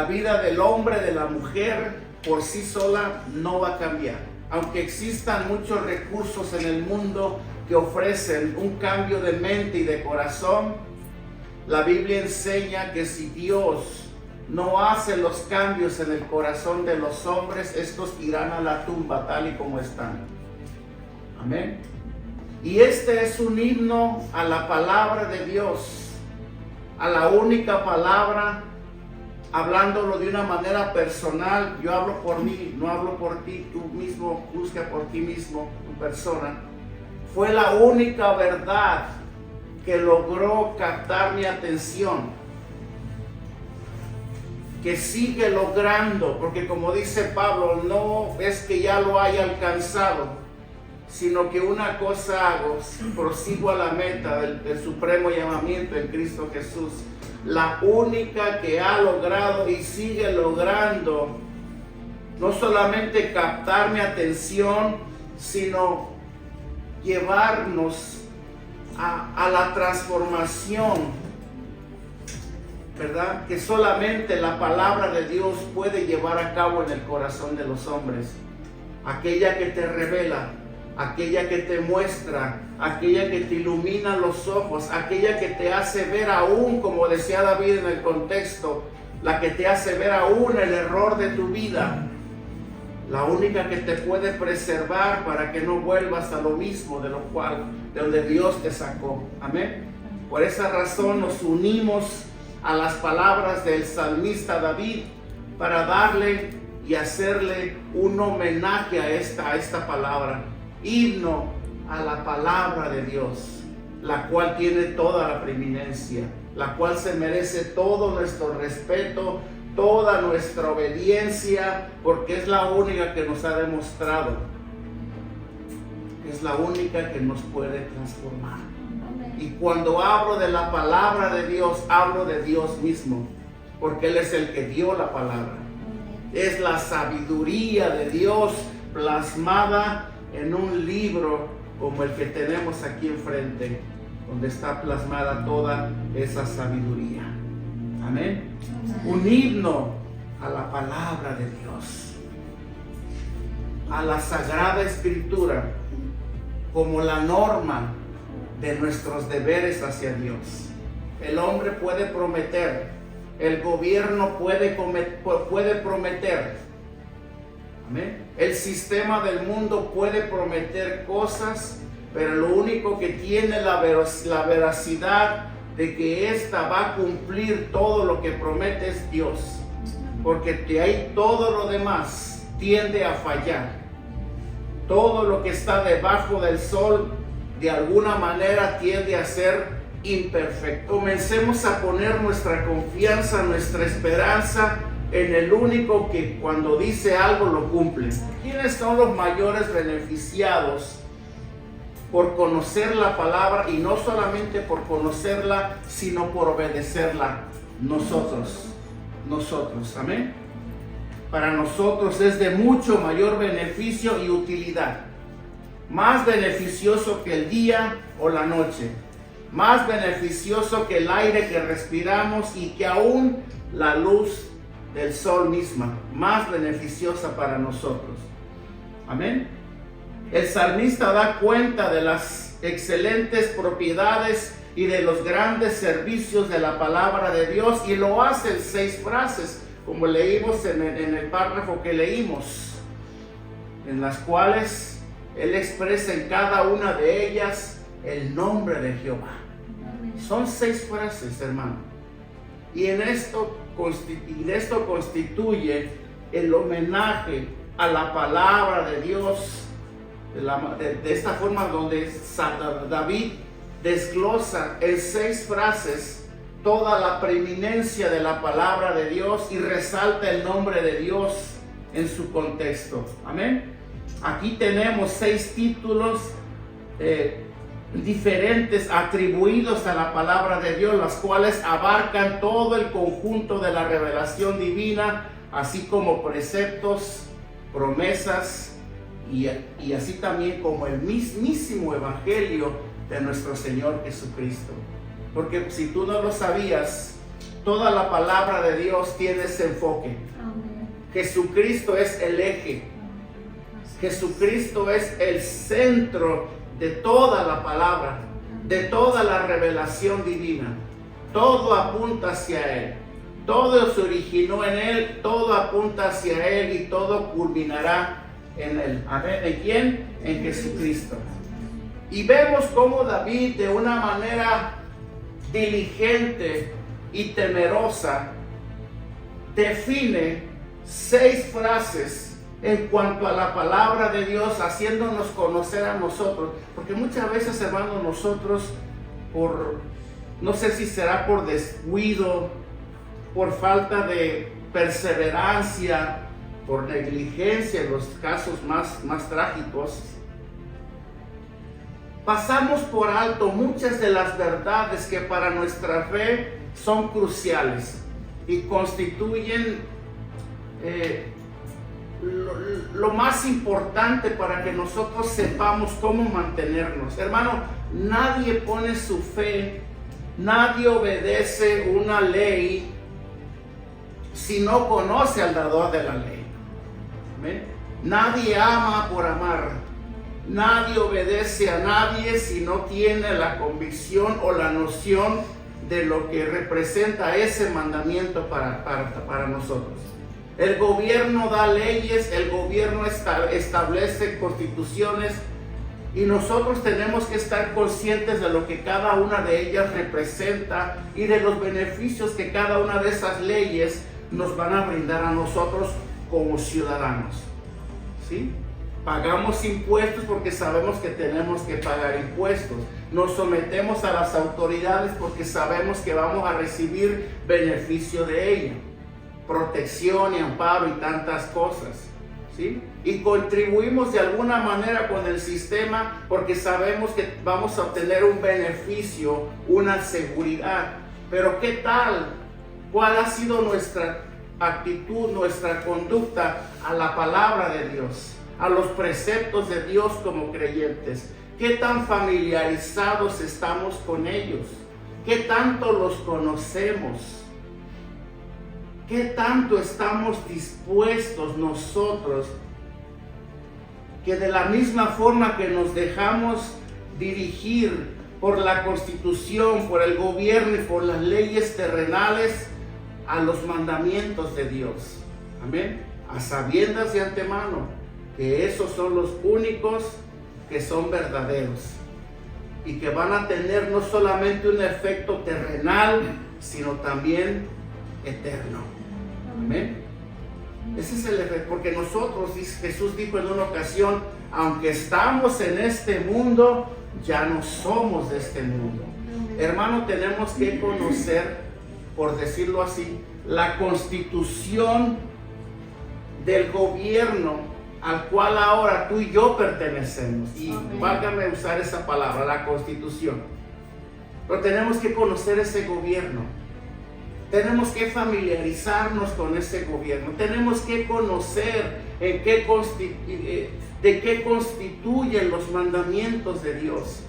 la vida del hombre, de la mujer, por sí sola no va a cambiar. Aunque existan muchos recursos en el mundo que ofrecen un cambio de mente y de corazón, la Biblia enseña que si Dios no hace los cambios en el corazón de los hombres, estos irán a la tumba tal y como están. Amén. Y este es un himno a la palabra de Dios, a la única palabra, hablándolo de una manera personal. Yo hablo por mí, no hablo por ti. Tú mismo busca por ti mismo, tu persona. Fue la única verdad que logró captar mi atención, que sigue logrando, porque como dice Pablo, no es que ya lo haya alcanzado, sino que una cosa hago, prosigo a la meta del supremo llamamiento en Cristo Jesús. La única que ha logrado y sigue logrando no solamente captar mi atención, sino llevarnos a la transformación, ¿verdad? Que solamente la palabra de Dios puede llevar a cabo en el corazón de los hombres. Aquella que te revela, aquella que te muestra, aquella que te ilumina los ojos, aquella que te hace ver aún, como decía David en el contexto, la que te hace ver aún el error de tu vida, la única que te puede preservar para que no vuelvas a lo mismo de donde Dios te sacó. Amén. Por esa razón nos unimos a las palabras del salmista David para darle y hacerle un homenaje a esta palabra. Himno a la palabra de Dios, la cual tiene toda la preeminencia, la cual se merece todo nuestro respeto, toda nuestra obediencia, porque es la única que nos ha demostrado, es la única que nos puede transformar. Y cuando hablo de la palabra de Dios, hablo de Dios mismo, porque Él es el que dio la palabra. Es la sabiduría de Dios plasmada en un libro como el que tenemos aquí enfrente, donde está plasmada toda esa sabiduría. Amén. Un himno a la palabra de Dios, a la Sagrada Escritura, como la norma de nuestros deberes hacia Dios. El hombre puede prometer, el gobierno puede prometer, amén. El sistema del mundo puede prometer cosas, pero lo único que tiene la veracidad de que ésta va a cumplir todo lo que promete es Dios, porque de ahí todo lo demás tiende a fallar. Todo lo que está debajo del sol de alguna manera tiende a ser imperfecto. Comencemos a poner nuestra confianza, nuestra esperanza en el único que cuando dice algo lo cumple. ¿Quiénes son los mayores beneficiados por conocer la palabra? Y no solamente por conocerla, sino por obedecerla. Nosotros, amén. Para nosotros es de mucho mayor beneficio y utilidad. Más beneficioso que el día o la noche. Más beneficioso que el aire que respiramos y que aún la luz del sol misma. Más beneficiosa para nosotros. Amén. El salmista da cuenta de las excelentes propiedades y de los grandes servicios de la palabra de Dios, y lo hace en 6 frases, como leímos en el párrafo que leímos, en las cuales él expresa en cada una de ellas el nombre de Jehová. Son 6 frases, hermano, y esto constituye el homenaje a la palabra de Dios, de esta forma donde David desglosa en 6 frases toda la preeminencia de la palabra de Dios y resalta el nombre de Dios en su contexto. Amén. Aquí tenemos 6 títulos diferentes atribuidos a la palabra de Dios, las cuales abarcan todo el conjunto de la revelación divina, así como preceptos, promesas, y así también como el mismísimo evangelio de nuestro Señor Jesucristo. Porque si tú no lo sabías, Toda la palabra de Dios tiene ese enfoque. Jesucristo es el eje. Jesucristo es el centro de toda la palabra, de toda la revelación divina. Todo apunta hacia Él. Todo se originó en Él, todo apunta hacia Él y todo culminará en Él. ¿En quién? En Jesucristo. Y vemos cómo David, de una manera diligente y temerosa, define 6 frases en cuanto a la palabra de Dios, haciéndonos conocer a nosotros. Porque muchas veces, hermanos, nosotros, no sé si será por descuido, por falta de perseverancia, por negligencia en los casos más trágicos, pasamos por alto muchas de las verdades que para nuestra fe son cruciales y constituyen lo más importante para que nosotros sepamos cómo mantenernos. Hermano, nadie pone su fe, nadie obedece una ley si no conoce al dador de la ley. ¿Amén? Nadie ama por amar. Nadie obedece a nadie si no tiene la convicción o la noción de lo que representa ese mandamiento para nosotros. El gobierno da leyes, el gobierno establece constituciones, y nosotros tenemos que estar conscientes de lo que cada una de ellas representa y de los beneficios que cada una de esas leyes nos van a brindar a nosotros como ciudadanos. ¿Sí? Pagamos impuestos porque sabemos que tenemos que pagar impuestos. Nos sometemos a las autoridades porque sabemos que vamos a recibir beneficio de ello, protección y amparo y tantas cosas. ¿Sí? Y contribuimos de alguna manera con el sistema porque sabemos que vamos a obtener un beneficio, una seguridad. Pero ¿qué tal? ¿Cuál ha sido nuestra actitud, nuestra conducta a la palabra de Dios, a los preceptos de Dios como creyentes? ¿Qué tan familiarizados estamos con ellos? ¿Qué tanto los conocemos? ¿Qué tanto estamos dispuestos nosotros que de la misma forma que nos dejamos dirigir por la Constitución, por el gobierno y por las leyes terrenales, a los mandamientos de Dios? Amén. A sabiendas de antemano que esos son los únicos que son verdaderos y que van a tener no solamente un efecto terrenal, sino también eterno. Amén. Ese es el efecto, porque nosotros, Jesús dijo en una ocasión, aunque estamos en este mundo, ya no somos de este mundo. Hermano, tenemos que conocer, por decirlo así, la constitución del gobierno al cual ahora tú y yo pertenecemos. Y válgame usar esa palabra, la constitución. Pero tenemos que conocer ese gobierno. Tenemos que familiarizarnos con ese gobierno. Tenemos que conocer de qué constituyen los mandamientos de Dios,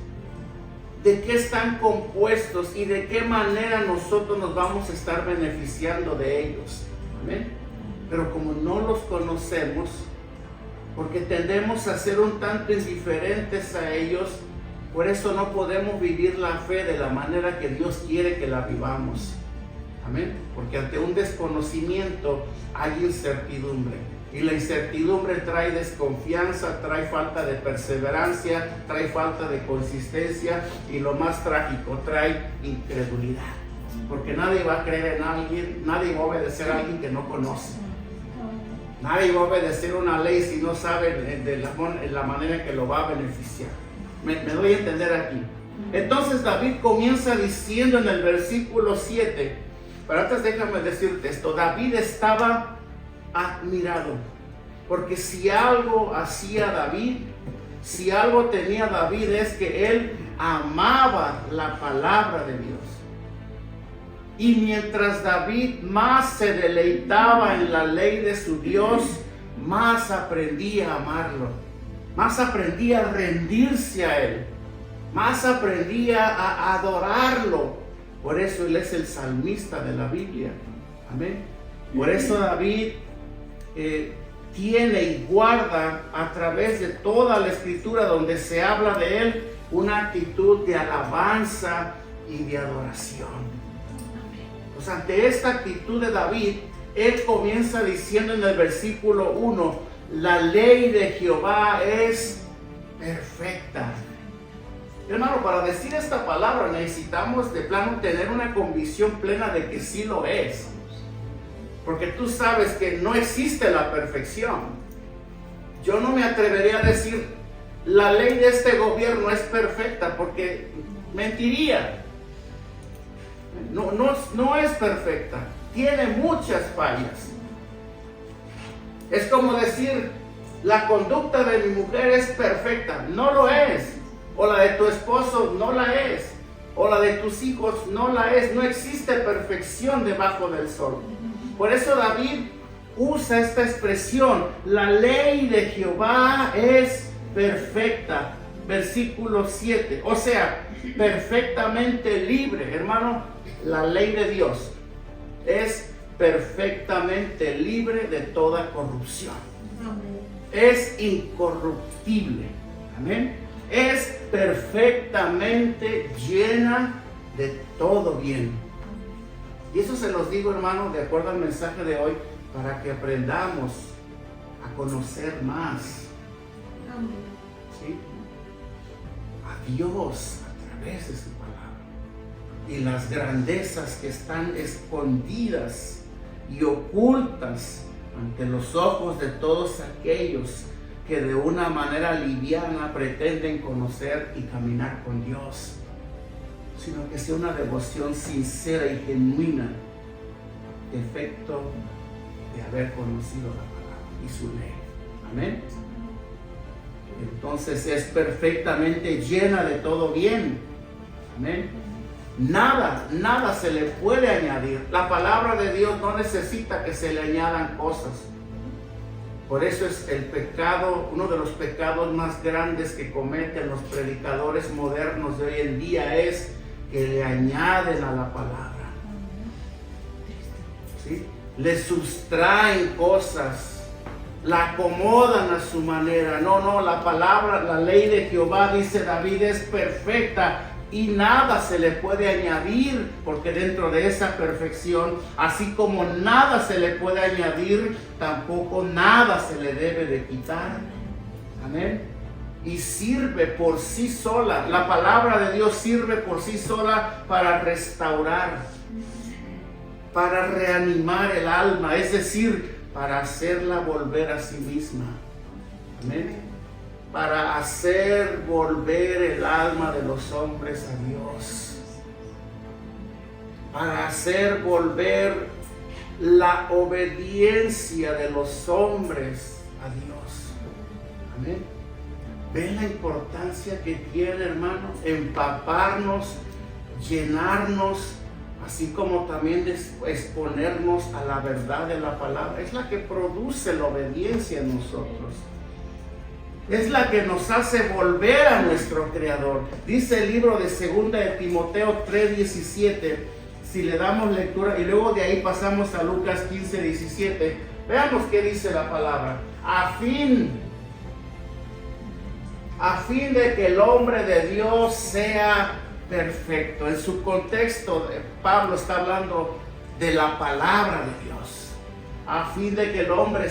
de qué están compuestos y de qué manera nosotros nos vamos a estar beneficiando de ellos. ¿Amén? Pero como no los conocemos, porque tendemos a ser un tanto indiferentes a ellos, por eso no podemos vivir la fe de la manera que Dios quiere que la vivamos. Amén. Porque ante un desconocimiento hay incertidumbre. Y la incertidumbre trae desconfianza, trae falta de perseverancia, trae falta de consistencia y lo más trágico, trae incredulidad. Porque nadie va a creer en alguien, nadie va a obedecer a alguien que no conoce. Nadie va a obedecer una ley si no sabe de la manera en que lo va a beneficiar. Me doy a entender aquí. Entonces David comienza diciendo en el versículo 7, pero antes déjame decirte esto, David estaba admirado, porque si algo hacía David, si algo tenía David, es que él amaba la palabra de Dios. Y mientras David más se deleitaba en la ley de su Dios, más aprendía a amarlo, más aprendía a rendirse a él, más aprendía a adorarlo, Por eso él es el salmista de la Biblia. Amén. Por eso David tiene y guarda a través de toda la escritura donde se habla de él una actitud de alabanza y de adoración. Pues ante esta actitud de David, él comienza diciendo en el versículo 1, la ley de Jehová es perfecta. Hermano, para decir esta palabra necesitamos de plano tener una convicción plena de que sí lo es. Porque tú sabes que no existe la perfección. Yo no me atrevería a decir la ley de este gobierno es perfecta, porque mentiría. No es perfecta. Tiene muchas fallas. Es como decir la conducta de mi mujer es perfecta. No lo es. O la de tu esposo no la es. O la de tus hijos no la es. No existe perfección debajo del sol. Por eso David usa esta expresión, la ley de Jehová es perfecta, versículo 7, o sea, perfectamente libre. Hermano, la ley de Dios es perfectamente libre de toda corrupción. Es incorruptible, amén. Es perfectamente llena de todo bien. Y eso se los digo, hermano, de acuerdo al mensaje de hoy, para que aprendamos a conocer más, ¿sí?, a Dios a través de su palabra. Y las grandezas que están escondidas y ocultas ante los ojos de todos aquellos que de una manera liviana pretenden conocer y caminar con Dios, sino que sea una devoción sincera y genuina, efecto de haber conocido la palabra y su ley. Amén. Entonces es perfectamente llena de todo bien. Amén. Nada se le puede añadir. La palabra de Dios no necesita que se le añadan cosas. Por eso es el pecado, uno de los pecados más grandes que cometen los predicadores modernos de hoy en día es que le añaden a la palabra, ¿sí? Le sustraen cosas, la acomodan a su manera. No, la palabra, la ley de Jehová, dice David, es perfecta y nada se le puede añadir, porque dentro de esa perfección, así como nada se le puede añadir, tampoco nada se le debe de quitar. Amén. Y sirve por sí sola, la palabra de Dios sirve por sí sola para restaurar, para reanimar el alma, es decir, para hacerla volver a sí misma. Amén. Para hacer volver el alma de los hombres a Dios, para hacer volver la obediencia de los hombres a Dios. Amén. ¿Ven la importancia que tiene, hermano? Empaparnos, llenarnos, así como también exponernos a la verdad de la palabra. Es la que produce la obediencia en nosotros. Es la que nos hace volver a nuestro Creador. Dice el libro de 2 de Timoteo 3:17. Si le damos lectura y luego de ahí pasamos a Lucas 15:17. Veamos qué dice la palabra. A fin de que el hombre de Dios sea perfecto. En su contexto, Pablo está hablando de la palabra de Dios. A fin de que el hombre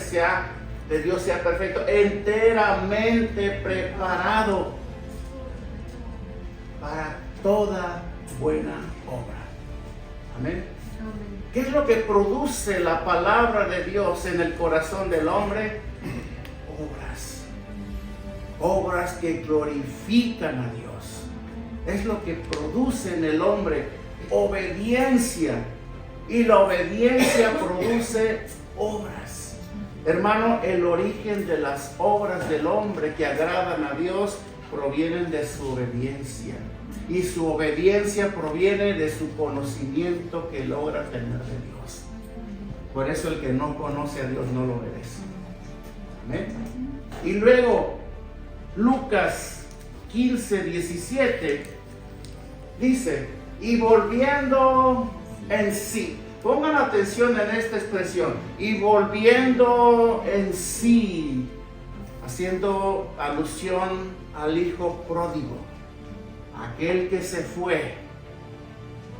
de Dios sea perfecto, enteramente preparado para toda buena obra. Amén. ¿Qué es lo que produce la palabra de Dios en el corazón del hombre? Obras que glorifican a Dios. Es lo que produce en el hombre obediencia, y la obediencia produce obras. Hermano, el origen de las obras del hombre que agradan a Dios provienen de su obediencia, y su obediencia proviene de su conocimiento que logra tener de Dios. Por eso el que no conoce a Dios no lo obedece. Amén. Y luego Lucas 15:17 dice: y volviendo en sí. Pongan atención en esta expresión, y volviendo en sí, haciendo alusión al hijo pródigo, aquel que se fue.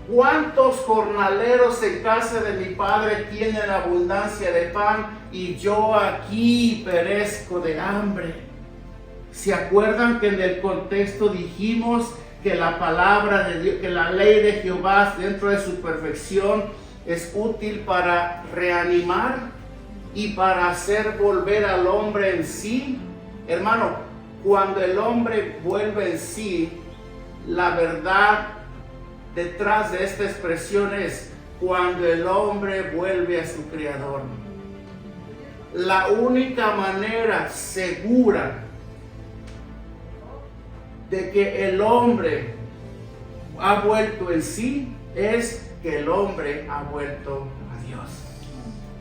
¿Cuántos jornaleros en casa de mi padre tienen abundancia de pan y yo aquí perezco de hambre? ¿Se acuerdan que en el contexto dijimos que la palabra de Dios, que la ley de Jehová dentro de su perfección es útil para reanimar y para hacer volver al hombre en sí? Hermano, cuando el hombre vuelve en sí, la verdad detrás de esta expresión es cuando el hombre vuelve a su Creador. La única manera segura de que el hombre ha vuelto en sí es que el hombre ha vuelto a Dios.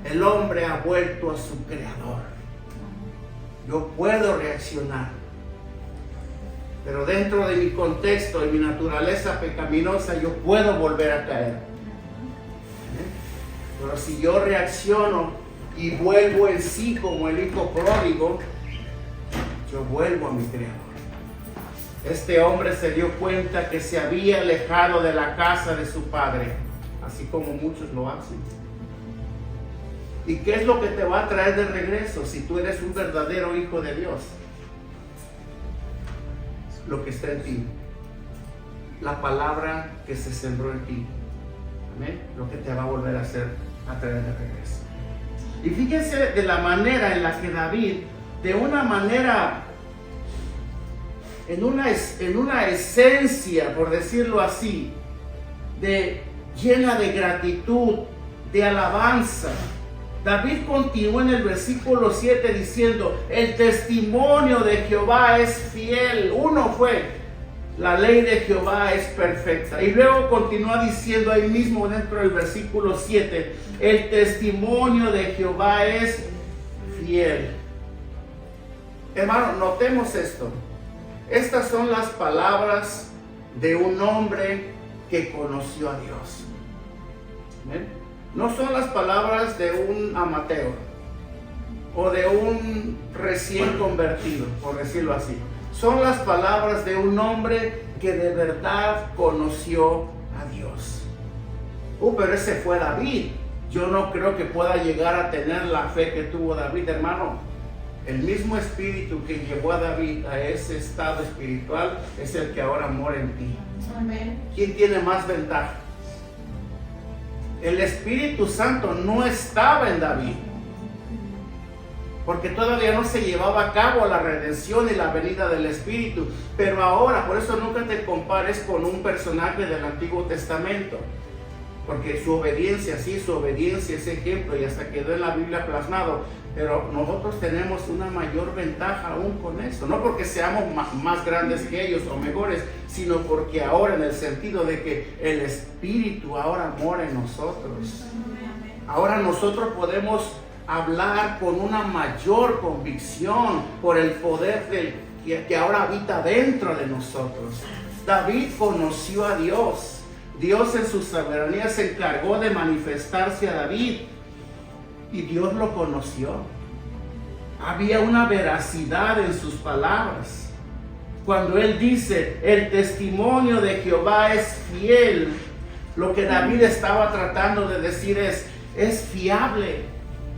El hombre ha vuelto a su Creador. Yo puedo reaccionar, pero dentro de mi contexto y mi naturaleza pecaminosa yo puedo volver a caer. Pero si yo reacciono y vuelvo en sí como el hijo pródigo, yo vuelvo a mi Creador. Este hombre se dio cuenta que se había alejado de la casa de su padre, así como muchos lo hacen. ¿Y qué es lo que te va a traer de regreso si tú eres un verdadero hijo de Dios? Lo que está en ti, la palabra que se sembró en ti. Amén. Lo que te va a volver a hacer, a traer de regreso. Y fíjense de la manera en la que David, de una manera, en una esencia, por decirlo así, llena de gratitud, de alabanza, David continúa en el versículo 7 diciendo: el testimonio de Jehová es fiel. Uno fue: la ley de Jehová es perfecta. Y luego continúa diciendo ahí mismo dentro del versículo 7: el testimonio de Jehová es fiel. Hermano, notemos esto. Estas son las palabras de un hombre que conoció a Dios. ¿Ven? No son las palabras de un amateur o de un recién convertido, por decirlo así. Son las palabras de un hombre que de verdad conoció a Dios. Pero ese fue David. Yo no creo que pueda llegar a tener la fe que tuvo David, hermano. El mismo espíritu que llevó a David a ese estado espiritual es el que ahora mora en ti. Amén. ¿Quién tiene más ventaja? El Espíritu Santo no estaba en David, porque todavía no se llevaba a cabo la redención y la venida del Espíritu. Pero ahora, por eso nunca te compares con un personaje del Antiguo Testamento, porque su obediencia es ejemplo y hasta quedó en la Biblia plasmado. Pero nosotros tenemos una mayor ventaja aún con eso, no porque seamos más grandes que ellos o mejores, sino porque ahora, en el sentido de que el Espíritu ahora mora en nosotros. Ahora nosotros podemos hablar con una mayor convicción por el poder que ahora habita dentro de nosotros. David conoció a Dios. Dios en su soberanía se encargó de manifestarse a David. Y Dios lo conoció. Había una veracidad en sus palabras. Cuando él dice: el testimonio de Jehová es fiel, lo que David estaba tratando de decir es fiable,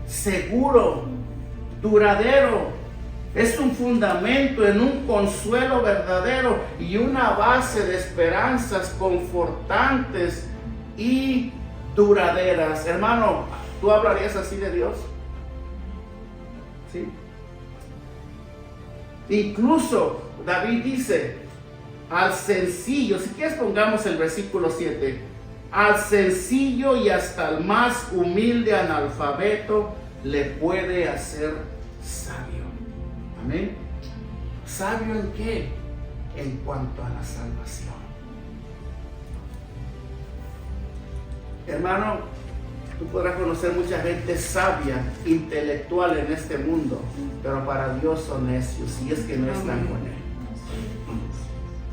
seguro, duradero. Es un fundamento en un consuelo verdadero y una base de esperanzas confortantes y duraderas. Hermano, ¿tú hablarías así de Dios? ¿Sí? Incluso David dice: al sencillo, si quieres pongamos el versículo 7, al sencillo y hasta el más humilde analfabeto le puede hacer sabio. Amén. ¿Sabio en qué? En cuanto a la salvación. Hermano, tú podrás conocer mucha gente sabia, intelectual en este mundo, pero para Dios son necios, y es que no están con Él.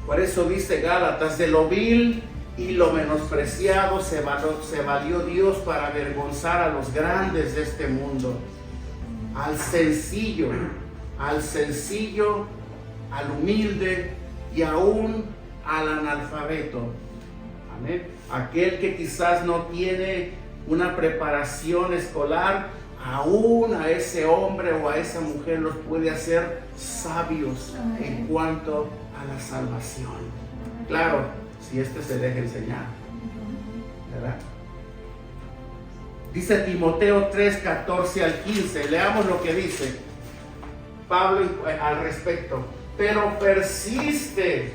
Por eso dice Gálatas: de lo vil y lo menospreciado se valió Dios para avergonzar a los grandes de este mundo. Al sencillo, al humilde y aún al analfabeto. Amén. Aquel que quizás no tiene una preparación escolar, aún a ese hombre o a esa mujer los puede hacer sabios en cuanto a la salvación. Claro, si se deja enseñar, ¿verdad? Dice Timoteo 3, 14 al 15. Leamos lo que dice Pablo al respecto. Pero persiste.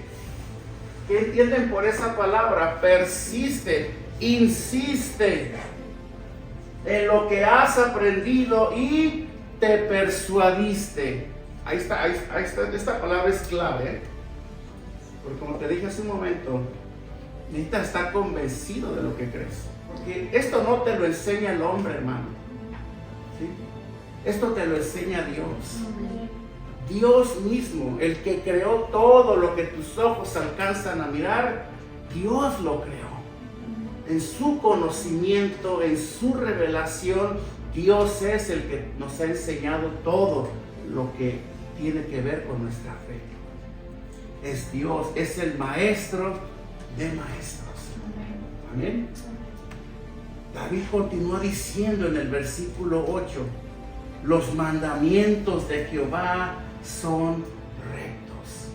¿Qué entienden por esa palabra? Persiste, insiste en lo que has aprendido y te persuadiste. Ahí está, esta palabra es clave, porque como te dije hace un momento, necesitas estar convencido de lo que crees, porque esto no te lo enseña el hombre, hermano, ¿sí? Esto te lo enseña Dios. Dios mismo, el que creó todo lo que tus ojos alcanzan a mirar, Dios lo creó. En su conocimiento, en su revelación, Dios es el que nos ha enseñado todo lo que tiene que ver con nuestra fe. Es Dios, es el maestro de maestros. Amén. David continúa diciendo en el versículo 8, los mandamientos de Jehová son rectos.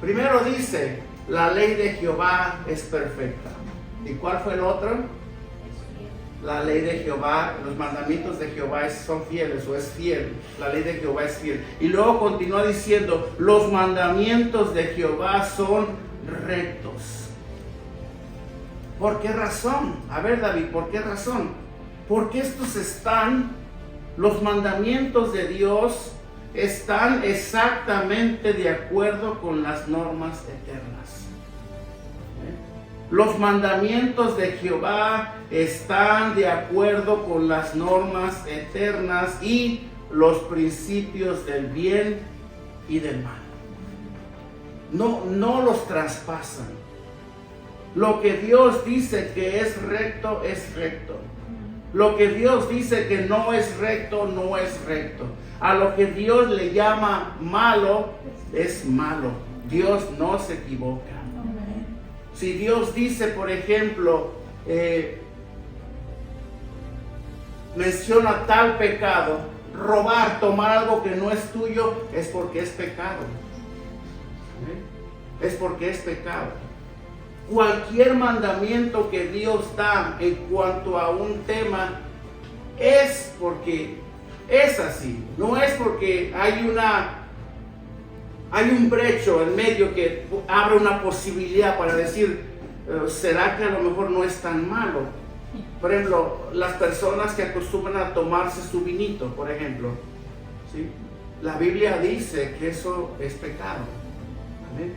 Primero dice, la ley de Jehová es perfecta. ¿Y cuál fue el otro? La ley de Jehová, los mandamientos de Jehová son fieles o es fiel. La ley de Jehová es fiel. Y luego continúa diciendo, los mandamientos de Jehová son rectos. ¿Por qué razón? A ver, David, ¿por qué razón? Porque los mandamientos de Dios están exactamente de acuerdo con las normas eternas. Los mandamientos de Jehová están de acuerdo con las normas eternas y los principios del bien y del mal. No los traspasan. Lo que Dios dice que es recto, es recto. Lo que Dios dice que no es recto, no es recto. A lo que Dios le llama malo, es malo. Dios no se equivoca. Si Dios dice, por ejemplo, menciona tal pecado, robar, tomar algo que no es tuyo, es porque es pecado. Es porque es pecado. Cualquier mandamiento que Dios da en cuanto a un tema es porque es así. No es porque hay un brecho en medio que abre una posibilidad para decir, ¿será que a lo mejor no es tan malo? Por ejemplo, las personas que acostumbran a tomarse su vinito, por ejemplo, ¿sí? La Biblia dice que eso es pecado. ¿Amén?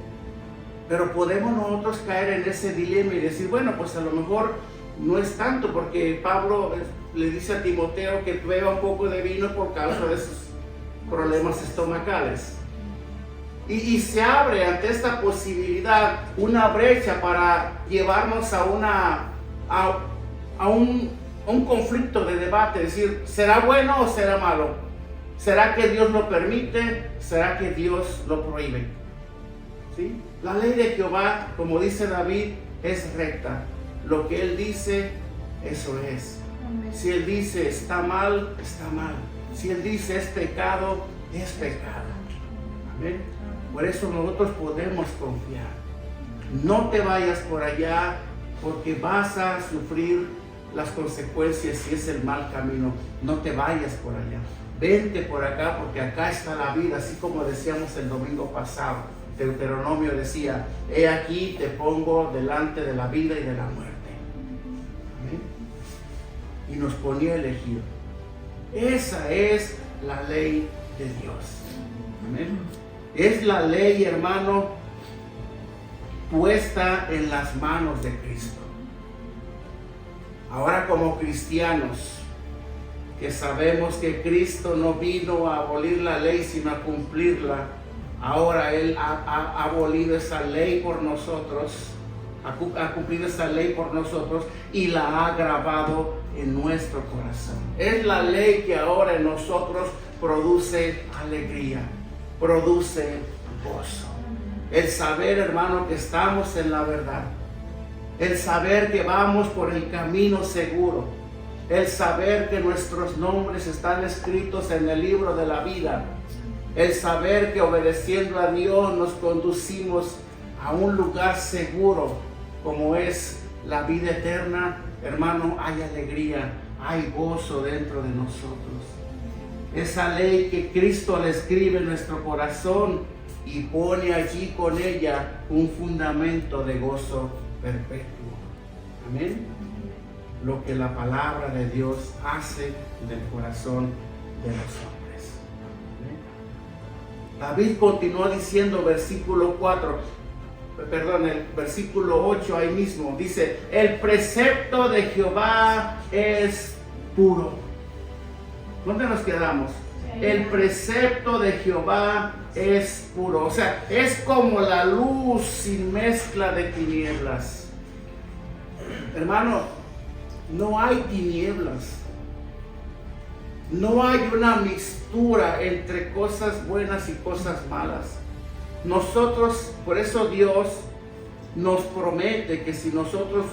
Pero podemos nosotros caer en ese dilema y decir, bueno, pues a lo mejor no es tanto, porque Pablo le dice a Timoteo que beba un poco de vino por causa de sus problemas estomacales. Y se abre ante esta posibilidad una brecha para llevarnos a un conflicto de debate, decir, ¿será bueno o será malo? ¿Será que Dios lo permite? ¿Será que Dios lo prohíbe? ¿Sí? La ley de Jehová, como dice David, es recta. Lo que Él dice, eso es. Amén. Si Él dice está mal, está mal. Si Él dice es pecado, es pecado. Amén. Por eso nosotros podemos confiar. No te vayas por allá porque vas a sufrir las consecuencias si es el mal camino. No te vayas por allá. Vente por acá porque acá está la vida, así como decíamos el domingo pasado. Deuteronomio decía, he aquí te pongo delante de la vida y de la muerte. ¿Amén? Y nos ponía a elegir. Esa es la ley de Dios. Amén. Es la ley, hermano, puesta en las manos de Cristo. Ahora, como cristianos, que sabemos que Cristo no vino a abolir la ley, sino a cumplirla, ahora Él ha abolido esa ley por nosotros. ha cumplido esa ley por nosotros y la ha grabado en nuestro corazón. Es la ley que ahora en nosotros produce alegría, produce gozo. El saber, hermano, que estamos en la verdad. El saber que vamos por el camino seguro. El saber que nuestros nombres están escritos en el libro de la vida. El saber que obedeciendo a Dios nos conducimos a un lugar seguro como es la vida eterna. Hermano, hay alegría, hay gozo dentro de nosotros. Esa ley que Cristo le escribe en nuestro corazón y pone allí con ella un fundamento de gozo perpetuo. Amén. Lo que la palabra de Dios hace del corazón de los hombres. Amén. David continúa diciendo, versículo 8 ahí mismo, dice, el precepto de Jehová es puro. ¿Dónde nos quedamos? El precepto de Jehová es puro. O sea, es como la luz sin mezcla de tinieblas. Hermano, no hay tinieblas. No hay una mixtura entre cosas buenas y cosas malas. Nosotros, por eso Dios nos promete que si nosotros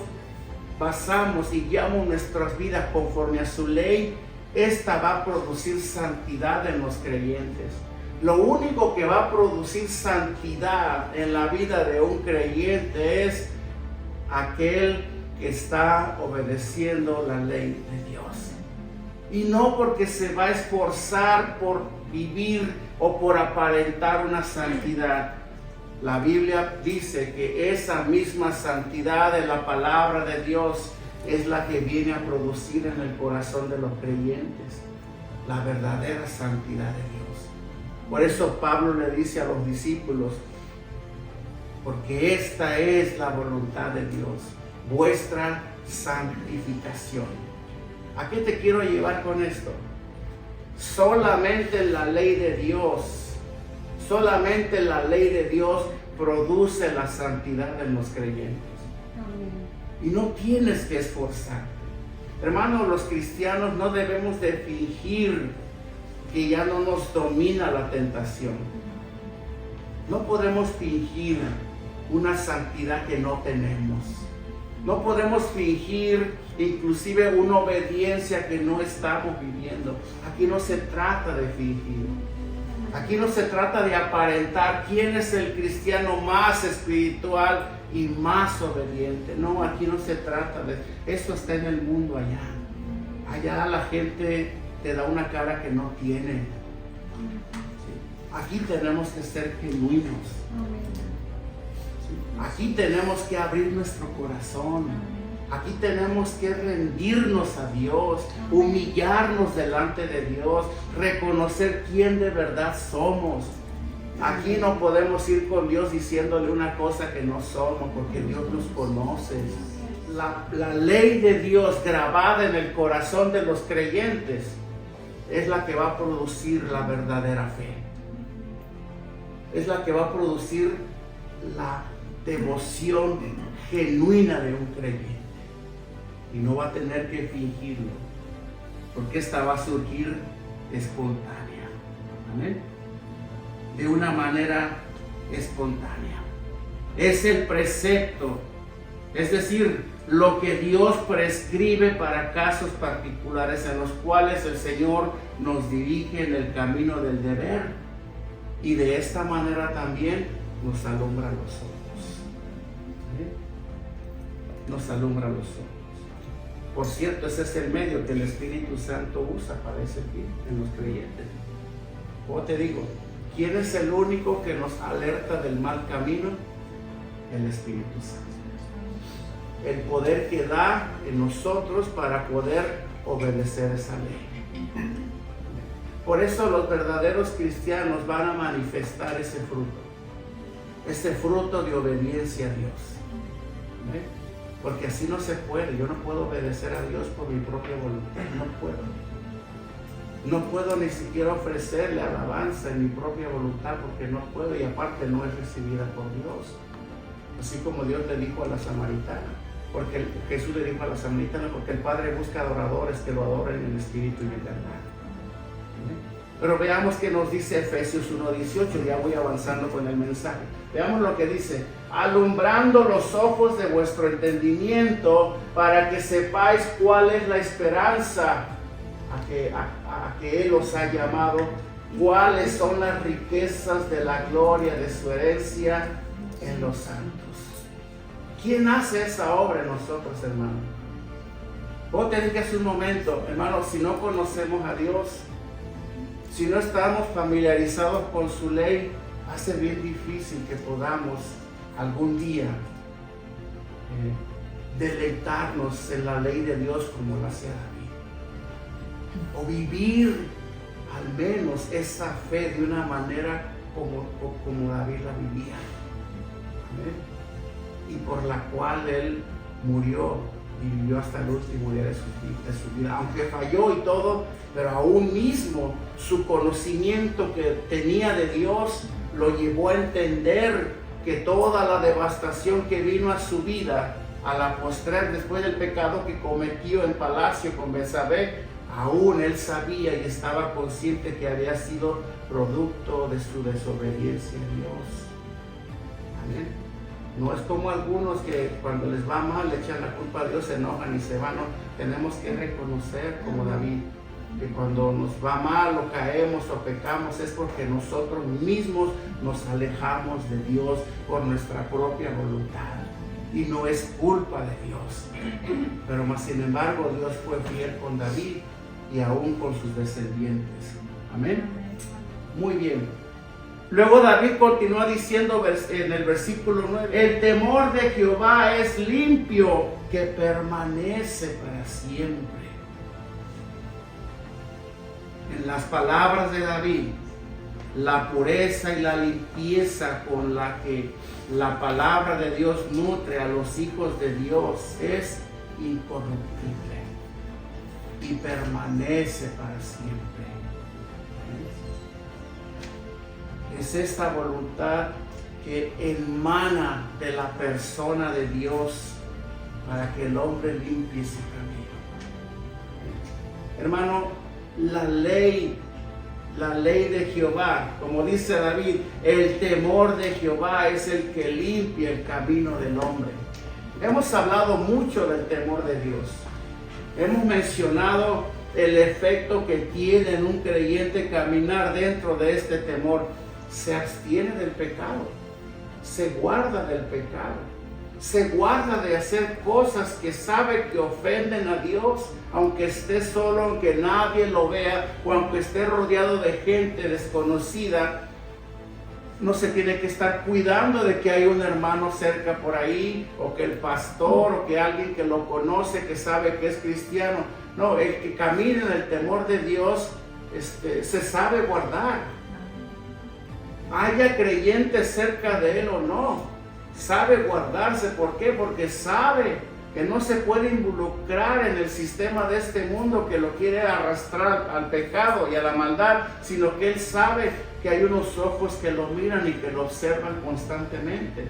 basamos y guiamos nuestras vidas conforme a su ley, esta va a producir santidad en los creyentes. Lo único que va a producir santidad en la vida de un creyente es aquel que está obedeciendo la ley de Dios. Y no porque se va a esforzar por vivir o por aparentar una santidad. La Biblia dice que esa misma santidad de la palabra de Dios es la que viene a producir en el corazón de los creyentes la verdadera santidad de Dios. Por eso Pablo le dice a los discípulos, porque esta es la voluntad de Dios, vuestra santificación. ¿A qué te quiero llevar con esto? Solamente la ley de Dios, solamente la ley de Dios produce la santidad en los creyentes. Y no tienes que esforzarte. Hermanos, los cristianos no debemos de fingir que ya no nos domina la tentación. No podemos fingir una santidad que no tenemos. No podemos fingir inclusive una obediencia que no estamos viviendo. Aquí no se trata de fingir. Aquí no se trata de aparentar quién es el cristiano más espiritual y más obediente. No, aquí no se trata de eso. Está en el mundo allá. Allá la gente te da una cara que no tiene. Sí. Aquí tenemos que ser genuinos. Sí. Aquí tenemos que abrir nuestro corazón. Aquí tenemos que rendirnos a Dios, humillarnos delante de Dios, reconocer quién de verdad somos. Aquí no podemos ir con Dios diciéndole una cosa que no somos, porque Dios nos conoce. La ley de Dios grabada en el corazón de los creyentes es la que va a producir la verdadera fe. Es la que va a producir la devoción genuina de un creyente. Y no va a tener que fingirlo, porque esta va a surgir espontánea. Amén. De una manera espontánea. Es el precepto, es decir, lo que Dios prescribe para casos particulares en los cuales el Señor nos dirige en el camino del deber, y de esta manera también nos alumbra los ojos. ¿Sí? Nos alumbra los ojos. Por cierto, ese es el medio que el Espíritu Santo usa para ese fin en los creyentes. O te digo, ¿quién es el único que nos alerta del mal camino? El Espíritu Santo. El poder que da en nosotros para poder obedecer esa ley. Por eso los verdaderos cristianos van a manifestar ese fruto de obediencia a Dios. ¿Ve? Porque así no se puede. Yo no puedo obedecer a Dios por mi propia voluntad. No puedo. No puedo ni siquiera ofrecerle alabanza en mi propia voluntad, porque no puedo, y aparte no es recibida por Dios. así como Dios le dijo a la samaritana, porque Jesús le dijo a la samaritana, porque el Padre busca adoradores que lo adoren en espíritu y en verdad. Pero veamos que nos dice Efesios 1:18, ya voy avanzando con el mensaje. Veamos lo que dice: alumbrando los ojos de vuestro entendimiento, para que sepáis cuál es la esperanza a que Él os ha llamado, cuáles son las riquezas de la gloria de su herencia en los santos. ¿Quién hace esa obra en nosotros, hermano? Vos te dije hace un momento, hermano, si no conocemos a Dios, si no estamos familiarizados con su ley, va a ser bien difícil que podamos algún día deleitarnos en la ley de Dios como lo hacía David, o vivir al menos esa fe de una manera como David la vivía. ¿Amén? Y por la cual él murió y vivió hasta el último día de su vida, aunque falló y todo, pero aún mismo su conocimiento que tenía de Dios lo llevó a entender que toda la devastación que vino a su vida a la postrer después del pecado que cometió en palacio con Betsabé, aún él sabía y estaba consciente que había sido producto de su desobediencia a Dios. Amén. No es como algunos que cuando les va mal le echan la culpa a Dios, se enojan y se van. No, tenemos que reconocer como David que cuando nos va mal o caemos o pecamos es porque nosotros mismos nos alejamos de Dios por nuestra propia voluntad y no es culpa de Dios. Pero más sin embargo Dios fue fiel con David y aún con sus descendientes. Amén. Muy bien. Luego David continúa diciendo en el versículo 9: el temor de Jehová es limpio, que permanece para siempre. En las palabras de David, la pureza y la limpieza con la que la palabra de Dios nutre a los hijos de Dios es incorruptible y permanece para siempre. Es esta voluntad que emana de la persona de Dios para que el hombre limpie su camino. Hermano, la ley de Jehová, como dice David, el temor de Jehová es el que limpia el camino del hombre. Hemos hablado mucho del temor de Dios. Hemos mencionado el efecto que tiene en un creyente caminar dentro de este temor. Se abstiene del pecado, se guarda del pecado, se guarda de hacer cosas que sabe que ofenden a Dios, aunque esté solo, aunque nadie lo vea, o aunque esté rodeado de gente desconocida. No se tiene que estar cuidando de que hay un hermano cerca por ahí, o que el pastor, o que alguien que lo conoce, que sabe que es cristiano. No, el que camina en el temor de Dios se sabe guardar. Haya creyentes cerca de él o no, sabe guardarse. ¿Por qué? Porque sabe que no se puede involucrar en el sistema de este mundo que lo quiere arrastrar al pecado y a la maldad, sino que él sabe que hay unos ojos que lo miran y que lo observan constantemente.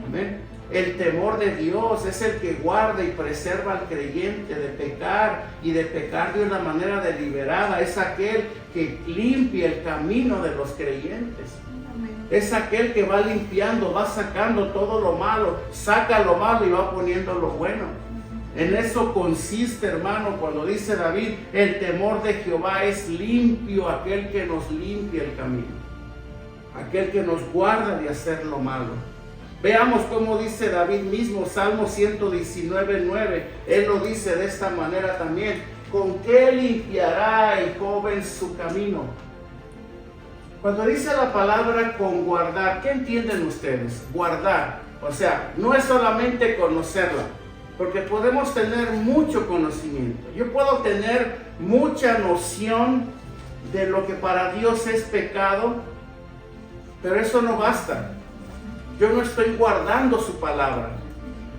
Amén. El temor de Dios es el que guarda y preserva al creyente de pecar, y de pecar de una manera deliberada. Es aquel que limpia el camino de los creyentes. Es aquel que va limpiando, va sacando todo lo malo, saca lo malo y va poniendo lo bueno. En eso consiste, hermano, cuando dice David, el temor de Jehová es limpio, aquel que nos limpia el camino, aquel que nos guarda de hacer lo malo. Veamos cómo dice David mismo, Salmo 119:9. Él lo dice de esta manera también: ¿con qué limpiará el joven su camino? Cuando dice la palabra con guardar, ¿qué entienden ustedes? Guardar, o sea, no es solamente conocerla, porque podemos tener mucho conocimiento. Yo puedo tener mucha noción de lo que para Dios es pecado, pero eso no basta. Yo no estoy guardando su palabra.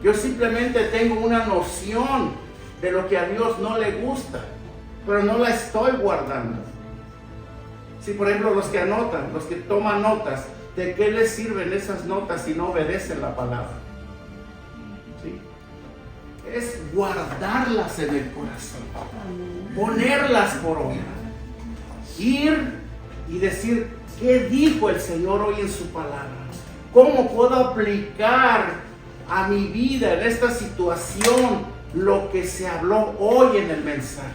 Yo simplemente tengo una noción de lo que a Dios no le gusta, pero no la estoy guardando. Si por ejemplo los que anotan, los que toman notas, ¿de qué les sirven esas notas si no obedecen la palabra? ¿Sí? Es guardarlas en el corazón, ponerlas por obra, ir y decir, ¿qué dijo el Señor hoy en su palabra? ¿Cómo puedo aplicar a mi vida en esta situación lo que se habló hoy en el mensaje?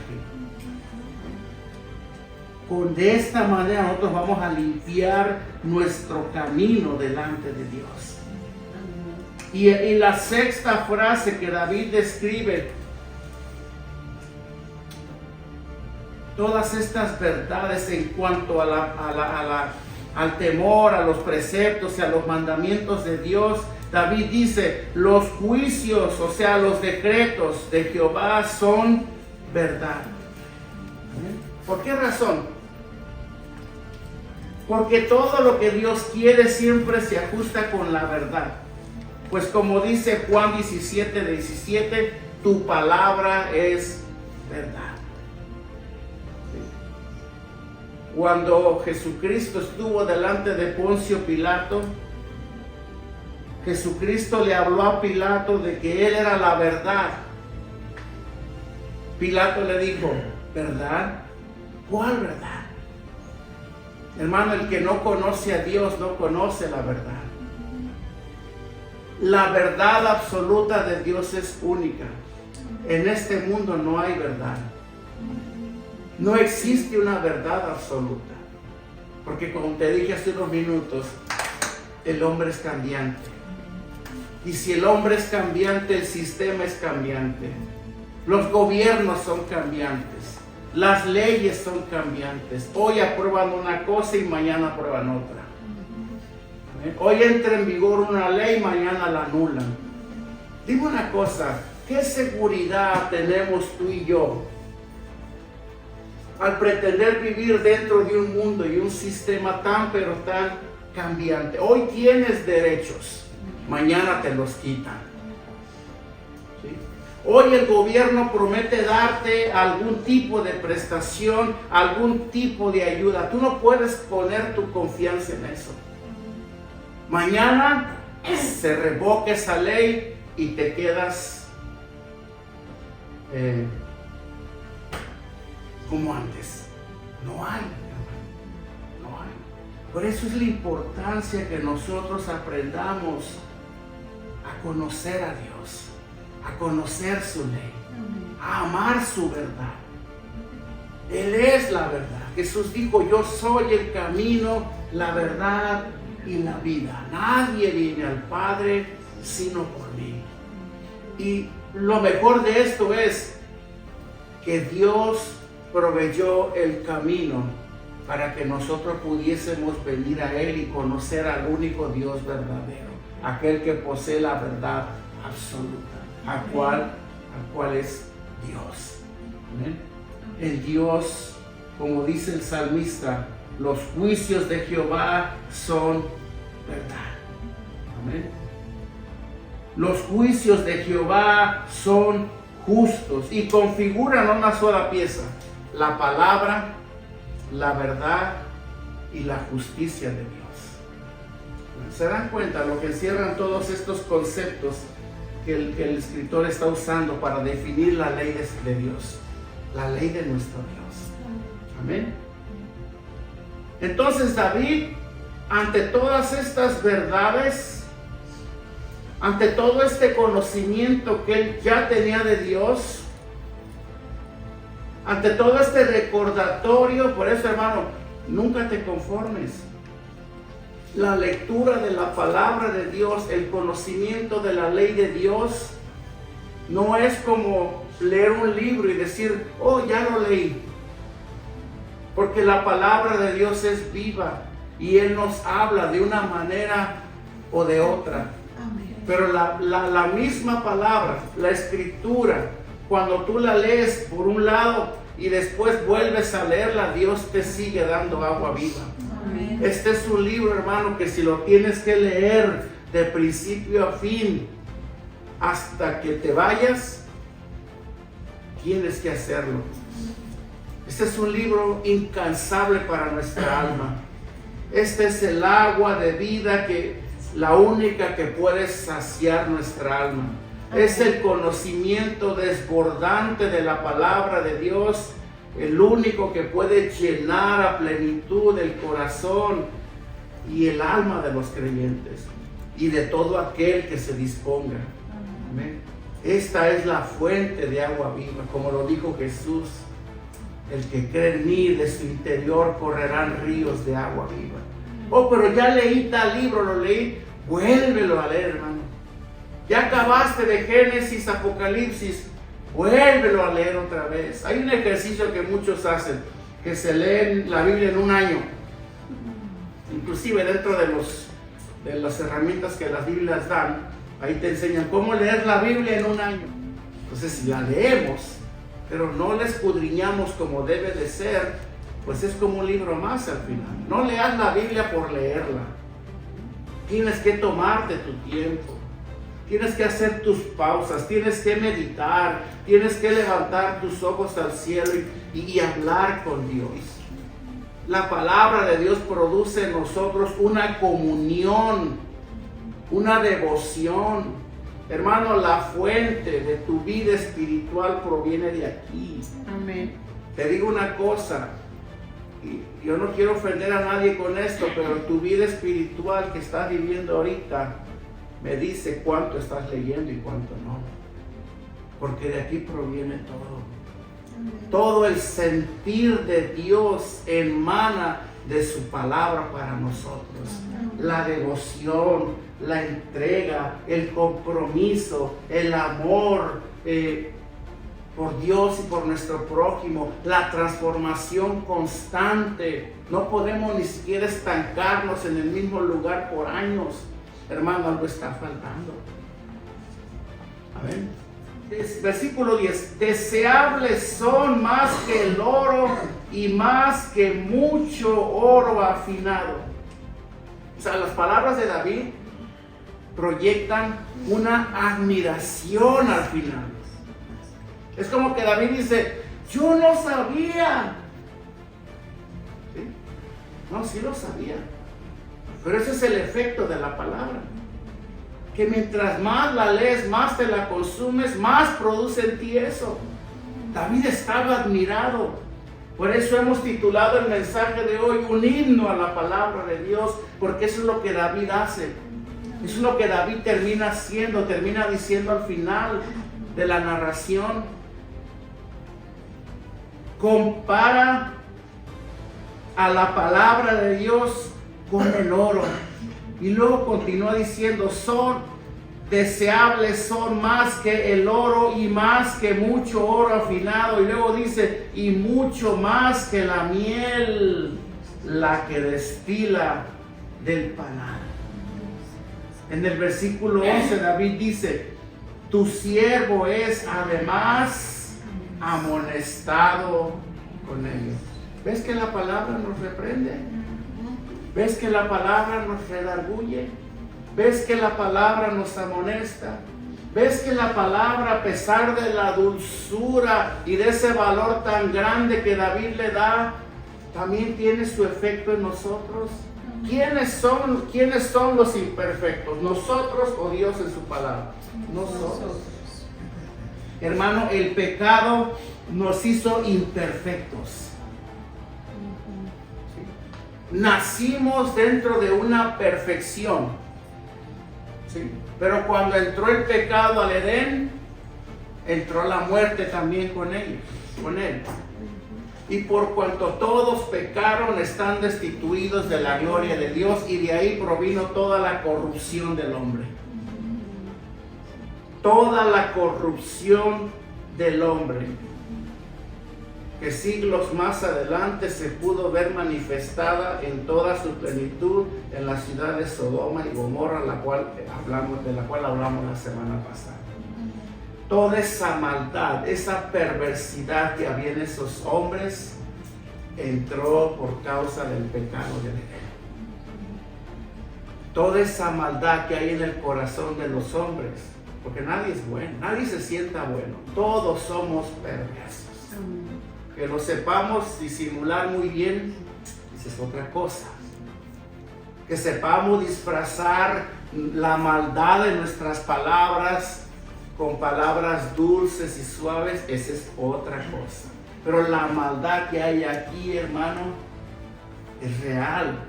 De esta manera nosotros vamos a limpiar nuestro camino delante de Dios. Y la sexta frase que David describe todas estas verdades en cuanto al temor, a los preceptos y a los mandamientos de Dios. David dice, los juicios, o sea, los decretos de Jehová son verdad. ¿Por qué razón? Porque todo lo que Dios quiere siempre se ajusta con la verdad. Pues como dice Juan 17:17, tu palabra es verdad. Cuando Jesucristo estuvo delante de Poncio Pilato, Jesucristo le habló a Pilato de que él era la verdad. Pilato le dijo, ¿verdad? ¿Cuál verdad? Hermano, el que no conoce a Dios no conoce la verdad. La verdad absoluta de Dios es única. En este mundo no hay verdad. No existe una verdad absoluta. Porque como te dije hace unos minutos, el hombre es cambiante. Y si el hombre es cambiante, el sistema es cambiante. Los gobiernos son cambiantes. Las leyes son cambiantes. Hoy aprueban una cosa y mañana aprueban otra. Hoy entra en vigor una ley, mañana la anulan. Dime una cosa, ¿qué seguridad tenemos tú y yo al pretender vivir dentro de un mundo y un sistema tan pero tan cambiante? Hoy tienes derechos, mañana te los quitan. ¿Sí? Hoy el gobierno promete darte algún tipo de prestación, algún tipo de ayuda. Tú no puedes poner tu confianza en eso. Mañana se revoca esa ley y te quedas como antes. No hay. Por eso es la importancia que nosotros aprendamos a conocer a Dios, a conocer su ley, a amar su verdad. Él es la verdad. Jesús dijo, yo soy el camino, la verdad y la vida. Nadie viene al Padre sino por mí. Y lo mejor de esto es que Dios proveyó el camino para que nosotros pudiésemos venir a Él y conocer al único Dios verdadero, aquel que posee la verdad absoluta, al cual es Dios. ¿Amén? El Dios, como dice el salmista, los juicios de Jehová son verdad. Amén. Los juicios de Jehová son justos y configuran una sola pieza: la palabra, la verdad y la justicia de Dios. ¿Se dan cuenta lo que encierran todos estos conceptos que el escritor está usando para definir la ley de Dios? La ley de nuestro Dios. Amén. Entonces David, ante todas estas verdades, ante todo este conocimiento que él ya tenía de Dios, ante todo este recordatorio, por eso, hermano, nunca te conformes. La lectura de la palabra de Dios, el conocimiento de la ley de Dios, no es como leer un libro y decir, oh, ya lo leí. Porque la palabra de Dios es viva y Él nos habla de una manera o de otra. Pero la misma palabra, la escritura, cuando tú la lees por un lado y después vuelves a leerla, Dios te sigue dando agua viva. Amén. Este es un libro, hermano, que si lo tienes que leer de principio a fin hasta que te vayas, tienes que hacerlo. Este es un libro incansable para nuestra alma. Este es el agua de vida, que la única que puede saciar nuestra alma. Es el conocimiento desbordante de la palabra de Dios, el único que puede llenar a plenitud el corazón y el alma de los creyentes y de todo aquel que se disponga. Amén. Esta es la fuente de agua viva, como lo dijo Jesús. El que cree en mí, de su interior correrán ríos de agua viva. Oh, pero ya leí tal libro, lo leí. Vuélvelo a leer, hermano. Ya acabaste de Génesis, Apocalipsis. Vuélvelo a leer otra vez. Hay un ejercicio que muchos hacen, que se leen la Biblia en un año. Inclusive dentro de las herramientas que las Biblias dan, ahí te enseñan cómo leer la Biblia en un año. Entonces, si la leemos, pero no la escudriñamos como debe de ser, pues es como un libro más al final. No leas la Biblia por leerla. Tienes que tomarte tu tiempo. Tienes que hacer tus pausas, tienes que meditar, tienes que levantar tus ojos al cielo y hablar con Dios. La palabra de Dios produce en nosotros una comunión, una devoción. Hermano, la fuente de tu vida espiritual proviene de aquí. Amén. Te digo una cosa, y yo no quiero ofender a nadie con esto, pero tu vida espiritual que estás viviendo ahorita me dice cuánto estás leyendo y cuánto no. Porque de aquí proviene todo. Todo el sentir de Dios emana de su palabra para nosotros. La devoción, la entrega, el compromiso, el amor por Dios y por nuestro prójimo, la transformación constante. No podemos ni siquiera estancarnos en el mismo lugar por años. Hermano, algo está faltando. Amén. Versículo 10. Deseables son más que el oro y más que mucho oro afinado. O sea, las palabras de David proyectan una admiración al final. Es como que David dice, yo no sabía. ¿Sí? No, sí lo sabía. Pero ese es el efecto de la palabra. Que mientras más la lees, más te la consumes, más produce en ti eso. David estaba admirado. Por eso hemos titulado el mensaje de hoy un himno a la palabra de Dios, porque eso es lo que David hace. Eso es lo que David termina haciendo, termina diciendo al final de la narración. Compara a la palabra de Dios con el oro. Y luego continúa diciendo, son deseables, son más que el oro y más que mucho oro afinado. Y luego dice, y mucho más que la miel, la que destila del panal. En el versículo 11 David dice, tu siervo es además amonestado con ellos. ¿Ves que la palabra nos reprende? ¿Ves que la palabra nos redarguye? ¿Ves que la palabra nos amonesta? ¿Ves que la palabra, a pesar de la dulzura y de ese valor tan grande que David le da, también tiene su efecto en nosotros? ¿Quiénes son los imperfectos? ¿Nosotros o Dios en su palabra? Nosotros. Hermano, el pecado nos hizo imperfectos. Nacimos dentro de una perfección, ¿sí? Pero cuando entró el pecado al Edén, entró la muerte también con él. Y por cuanto todos pecaron, están destituidos de la gloria de Dios, y de ahí provino toda la corrupción del hombre. Toda la corrupción del hombre, que siglos más adelante se pudo ver manifestada en toda su plenitud en la ciudad de Sodoma y Gomorra, de la cual hablamos la semana pasada. Toda esa maldad, esa perversidad que había en esos hombres, entró por causa del pecado del Edén. Toda esa maldad que hay en el corazón de los hombres, porque nadie es bueno, nadie se sienta bueno, todos somos perversos. Que lo sepamos disimular muy bien, esa es otra cosa. Que sepamos disfrazar la maldad de nuestras palabras con palabras dulces y suaves, esa es otra cosa. Pero la maldad que hay aquí, hermano, es real.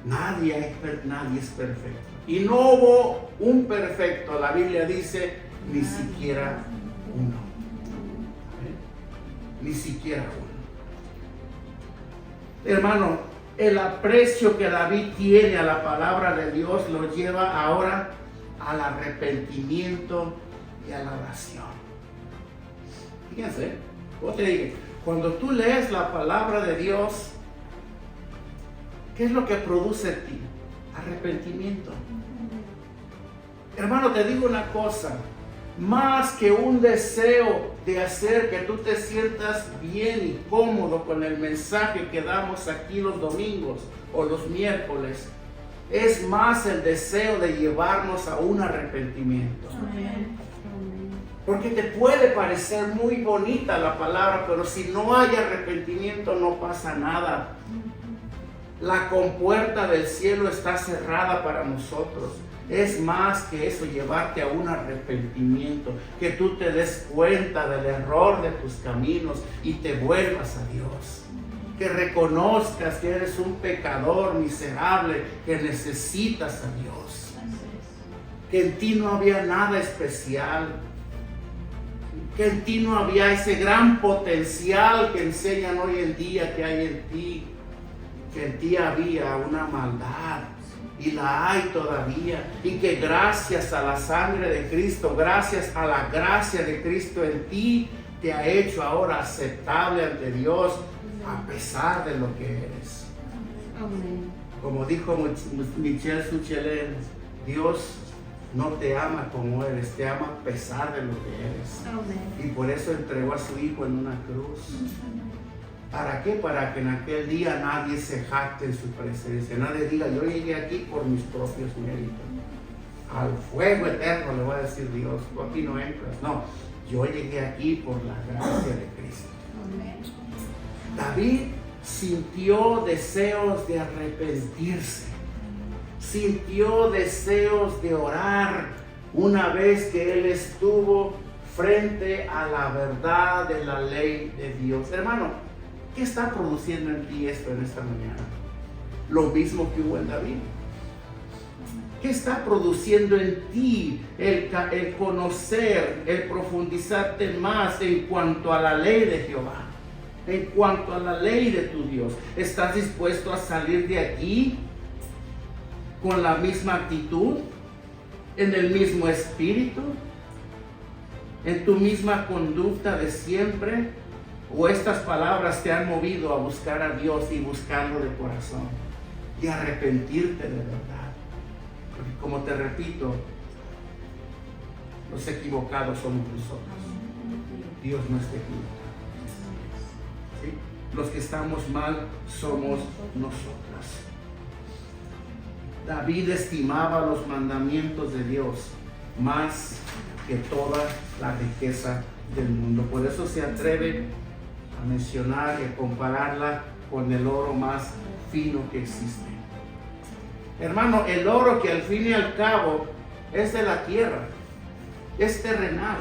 Nadie es perfecto. Y no hubo un perfecto, la Biblia dice, ni siquiera uno. Ni siquiera uno. Hermano, el aprecio que David tiene a la palabra de Dios lo lleva ahora al arrepentimiento y a la oración. Fíjense, vos te digo, cuando tú lees la palabra de Dios, ¿qué es lo que produce en ti? Arrepentimiento. Hermano, te digo una cosa, más que un deseo de hacer que tú te sientas bien y cómodo con el mensaje que damos aquí los domingos o los miércoles, es más el deseo de llevarnos a un arrepentimiento. Amén. Porque te puede parecer muy bonita la palabra, pero si no hay arrepentimiento no pasa nada. La compuerta del cielo está cerrada para nosotros. Es más que eso, llevarte a un arrepentimiento, que tú te des cuenta del error de tus caminos y te vuelvas a Dios. Que reconozcas que eres un pecador miserable, que necesitas a Dios. Que en ti no había nada especial, que en ti no había ese gran potencial que enseñan hoy en día que hay en ti, que en ti había una maldad. Y la hay todavía, y que gracias a la sangre de Cristo, gracias a la gracia de Cristo en ti, te ha hecho ahora aceptable ante Dios, a pesar de lo que eres. Amén. Como dijo Michelle Suchelet, Dios no te ama como eres, te ama a pesar de lo que eres. Amén. Y por eso entregó a su Hijo en una cruz. ¿Para qué? Para que en aquel día nadie se jacte en su presencia. Nadie diga, yo llegué aquí por mis propios méritos. Al fuego eterno le va a decir Dios, tú aquí no entras. No, yo llegué aquí por la gracia de Cristo. Amén. David sintió deseos de arrepentirse. Sintió deseos de orar una vez que él estuvo frente a la verdad de la ley de Dios. Hermano, ¿qué está produciendo en ti esto en esta mañana? Lo mismo que hubo en David. ¿Qué está produciendo en ti el conocer, el profundizarte más en cuanto a la ley de Jehová? En cuanto a la ley de tu Dios. ¿Estás dispuesto a salir de aquí con la misma actitud? ¿En el mismo espíritu? ¿En tu misma conducta de siempre? ¿O estas palabras te han movido a buscar a Dios y buscarlo de corazón? Y arrepentirte de verdad. Porque como te repito, los equivocados somos nosotros. Dios no está equivocado. ¿Sí? Los que estamos mal somos nosotros. David estimaba los mandamientos de Dios más que toda la riqueza del mundo. Por eso se atreve a mencionar y a compararla con el oro más fino que existe. Hermano, el oro que al fin y al cabo es de la tierra, es terrenal.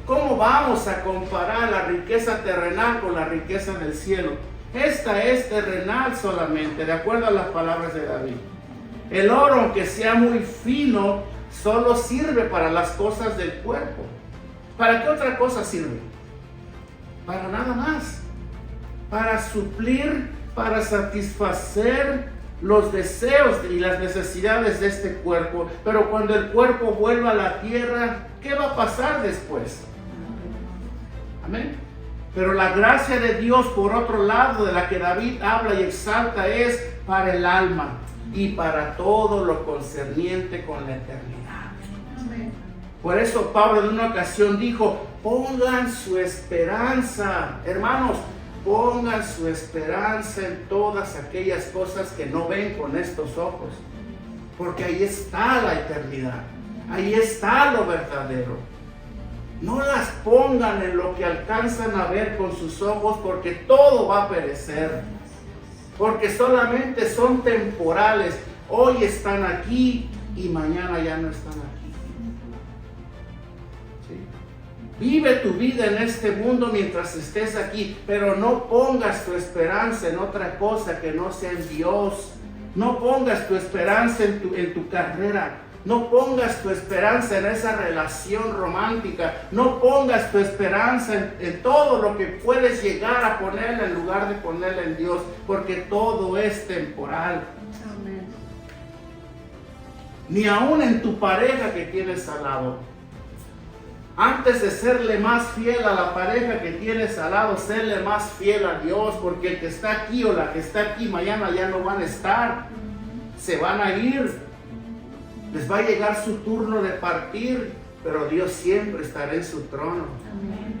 ¿Cómo vamos a comparar la riqueza terrenal con la riqueza del cielo? Esta es terrenal solamente, de acuerdo a las palabras de David. El oro, aunque sea muy fino, solo sirve para las cosas del cuerpo. ¿Para qué otra cosa sirve? Para nada más. Para suplir, para satisfacer los deseos y las necesidades de este cuerpo. Pero cuando el cuerpo vuelva a la tierra, ¿qué va a pasar después? Amén. Pero la gracia de Dios, por otro lado, de la que David habla y exalta, es para el alma y para todo lo concerniente con la eternidad. Amén. Por eso Pablo en una ocasión dijo, pongan su esperanza, hermanos, pongan su esperanza en todas aquellas cosas que no ven con estos ojos, porque ahí está la eternidad, ahí está lo verdadero. No las pongan en lo que alcanzan a ver con sus ojos, porque todo va a perecer. porque solamente son temporales. Hoy están aquí y mañana ya no están aquí. ¿Sí? Vive tu vida en este mundo mientras estés aquí, pero no pongas tu esperanza en otra cosa que no sea en Dios. No pongas tu esperanza en tu carrera. No pongas tu esperanza en esa relación romántica. No pongas tu esperanza en todo lo que puedes llegar a ponerle en lugar de ponerle en Dios, porque todo es temporal. Amén. Ni aún en tu pareja que tienes al lado. Antes de serle más fiel a la pareja que tienes al lado, serle más fiel a Dios, porque el que está aquí o la que está aquí mañana ya no van a estar. Se van a ir. Les va a llegar su turno de partir, pero Dios siempre estará en su trono. Amén.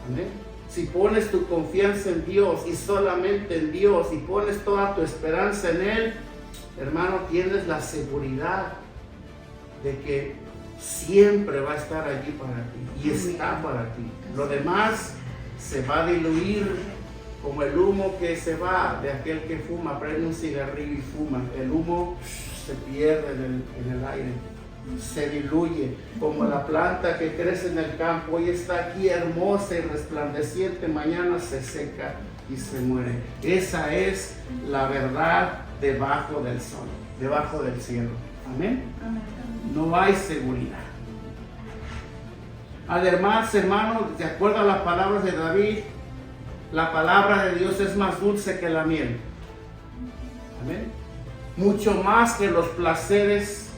Amén. Si pones tu confianza en Dios y solamente en Dios y pones toda tu esperanza en Él, hermano, tienes la seguridad de que siempre va a estar allí para ti y está para ti. Lo demás se va a diluir como el humo que se va de aquel que fuma, prende un cigarrillo y fuma. El humo se pierde en el aire, se diluye, como la planta que crece en el campo. Hoy está aquí hermosa y resplandeciente, mañana se seca y se muere. Esa es la verdad debajo del sol, debajo del cielo. Amén. No hay seguridad. Además, hermanos, de acuerdo a las palabras de David, la palabra de Dios es más dulce que la miel. Amén. Mucho más que los placeres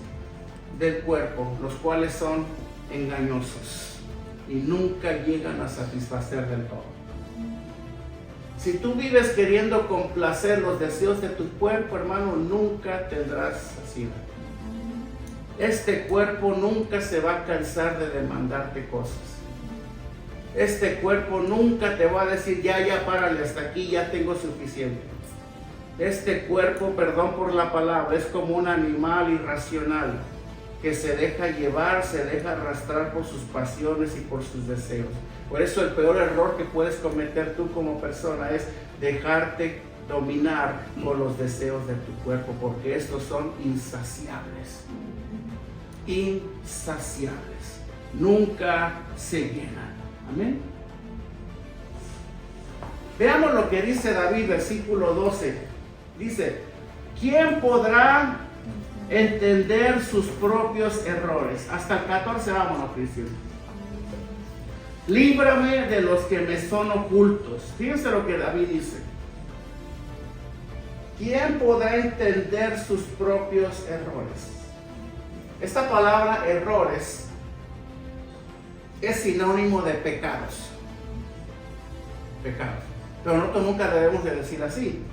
del cuerpo, los cuales son engañosos y nunca llegan a satisfacer del todo. Si tú vives queriendo complacer los deseos de tu cuerpo, hermano, nunca tendrás saciedad. Este cuerpo nunca se va a cansar de demandarte cosas. Este cuerpo nunca te va a decir, ya, párale, hasta aquí, ya tengo suficiente. Este cuerpo, perdón por la palabra, es como un animal irracional que se deja llevar, se deja arrastrar por sus pasiones y por sus deseos. Por eso el peor error que puedes cometer tú como persona es dejarte dominar por los deseos de tu cuerpo, porque estos son insaciables. Insaciables. Nunca se llenan. Amén. Veamos lo que dice David, versículo 12. Dice, ¿quién podrá entender sus propios errores? Hasta el 14, vámonos, Cristian. Líbrame de los que me son ocultos. Fíjense lo que David dice. ¿Quién podrá entender sus propios errores? Esta palabra errores es sinónimo de pecados. Pecados. Pero nosotros nunca debemos de decir así.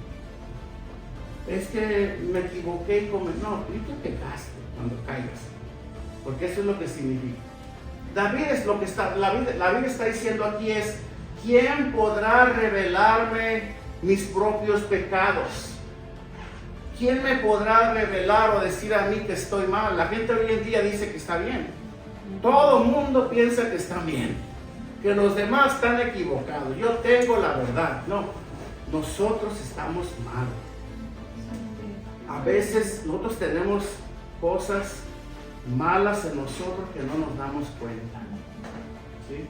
Es que me equivoqué y no, tú te pecaste cuando caigas, porque eso es lo que significa. David es lo que está, la Biblia está diciendo aquí es, ¿quién podrá revelarme mis propios pecados? ¿Quién me podrá revelar o decir a mí que estoy mal? La gente hoy en día dice que está bien. Todo el mundo piensa que está bien, que los demás están equivocados. Yo tengo la verdad. No, nosotros estamos mal. A veces nosotros tenemos cosas malas en nosotros que no nos damos cuenta. ¿Sí?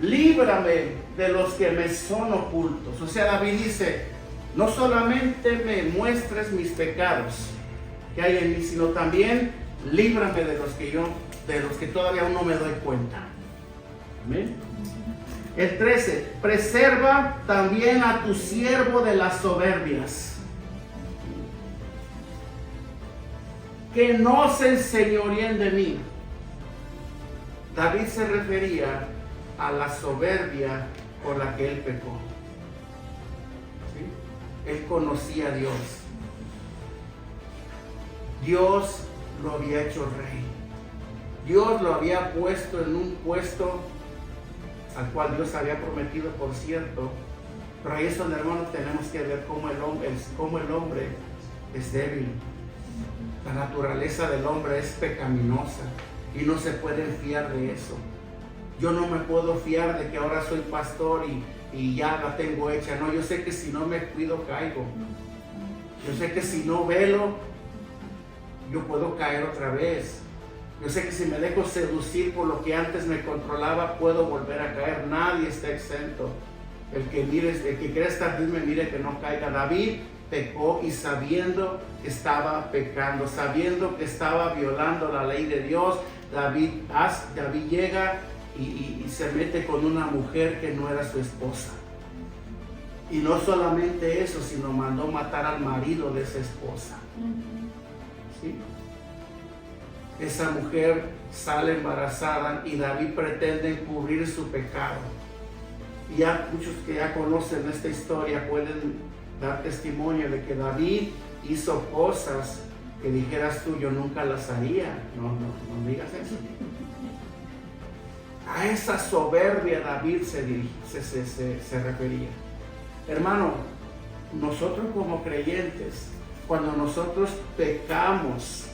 Líbrame de los que me son ocultos. O sea, David dice, no solamente me muestres mis pecados que hay en mí, sino también líbrame de los que todavía aún no me doy cuenta. Amén. El 13, preserva también a tu siervo de las soberbias, que no se enseñoríen de mí. David se refería a la soberbia por la que él pecó. ¿Sí? Él conocía a Dios. Dios lo había hecho rey. Dios lo había puesto en un puesto al cual Dios había prometido, por cierto. Pero ahí es donde, hermanos, tenemos que ver cómo el hombre es débil. La naturaleza del hombre es pecaminosa y no se puede fiar de eso. Yo no me puedo fiar de que ahora soy pastor y ya la tengo hecha. No, yo sé que si no me cuido caigo. Yo sé que si no velo, yo puedo caer otra vez. Yo sé que si me dejo seducir por lo que antes me controlaba, puedo volver a caer. Nadie está exento. El que quiera estar firme, mire que no caiga. David pecó y sabiendo que estaba pecando, sabiendo que estaba violando la ley de Dios, David llega y se mete con una mujer que no era su esposa. Y no solamente eso, sino mandó matar al marido de esa esposa. ¿Sí? Esa mujer sale embarazada y David pretende encubrir su pecado. Y ya muchos que ya conocen esta historia pueden dar testimonio de que David hizo cosas que dijeras tú, yo nunca las haría. No digas eso. A esa soberbia David se refería. Hermano, nosotros como creyentes, cuando nosotros pecamos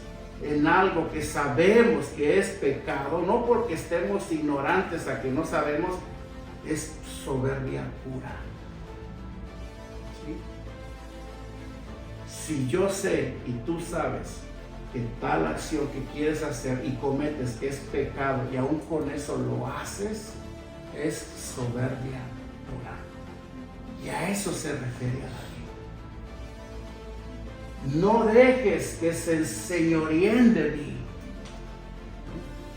en algo que sabemos que es pecado, no porque estemos ignorantes a que no sabemos, es soberbia pura. ¿Sí? Si yo sé y tú sabes que tal acción que quieres hacer y cometes es pecado y aún con eso lo haces, es soberbia pura. Y a eso se refiere a David. No dejes que se enseñoreen de mí.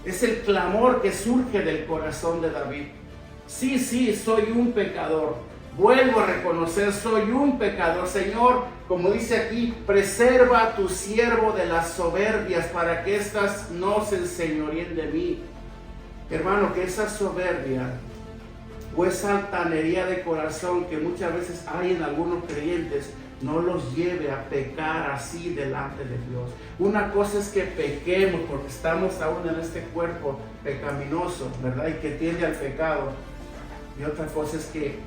Es el clamor que surge del corazón de David. Sí, soy un pecador. Vuelvo a reconocer, soy un pecador. Señor, como dice aquí, preserva a tu siervo de las soberbias para que éstas no se enseñoreen de mí. Hermano, que esa soberbia o esa altanería de corazón que muchas veces hay en algunos creyentes no los lleve a pecar así delante de Dios. Una cosa es que pequemos porque estamos aún en este cuerpo pecaminoso, ¿verdad? Y que tiende al pecado. Y otra cosa es que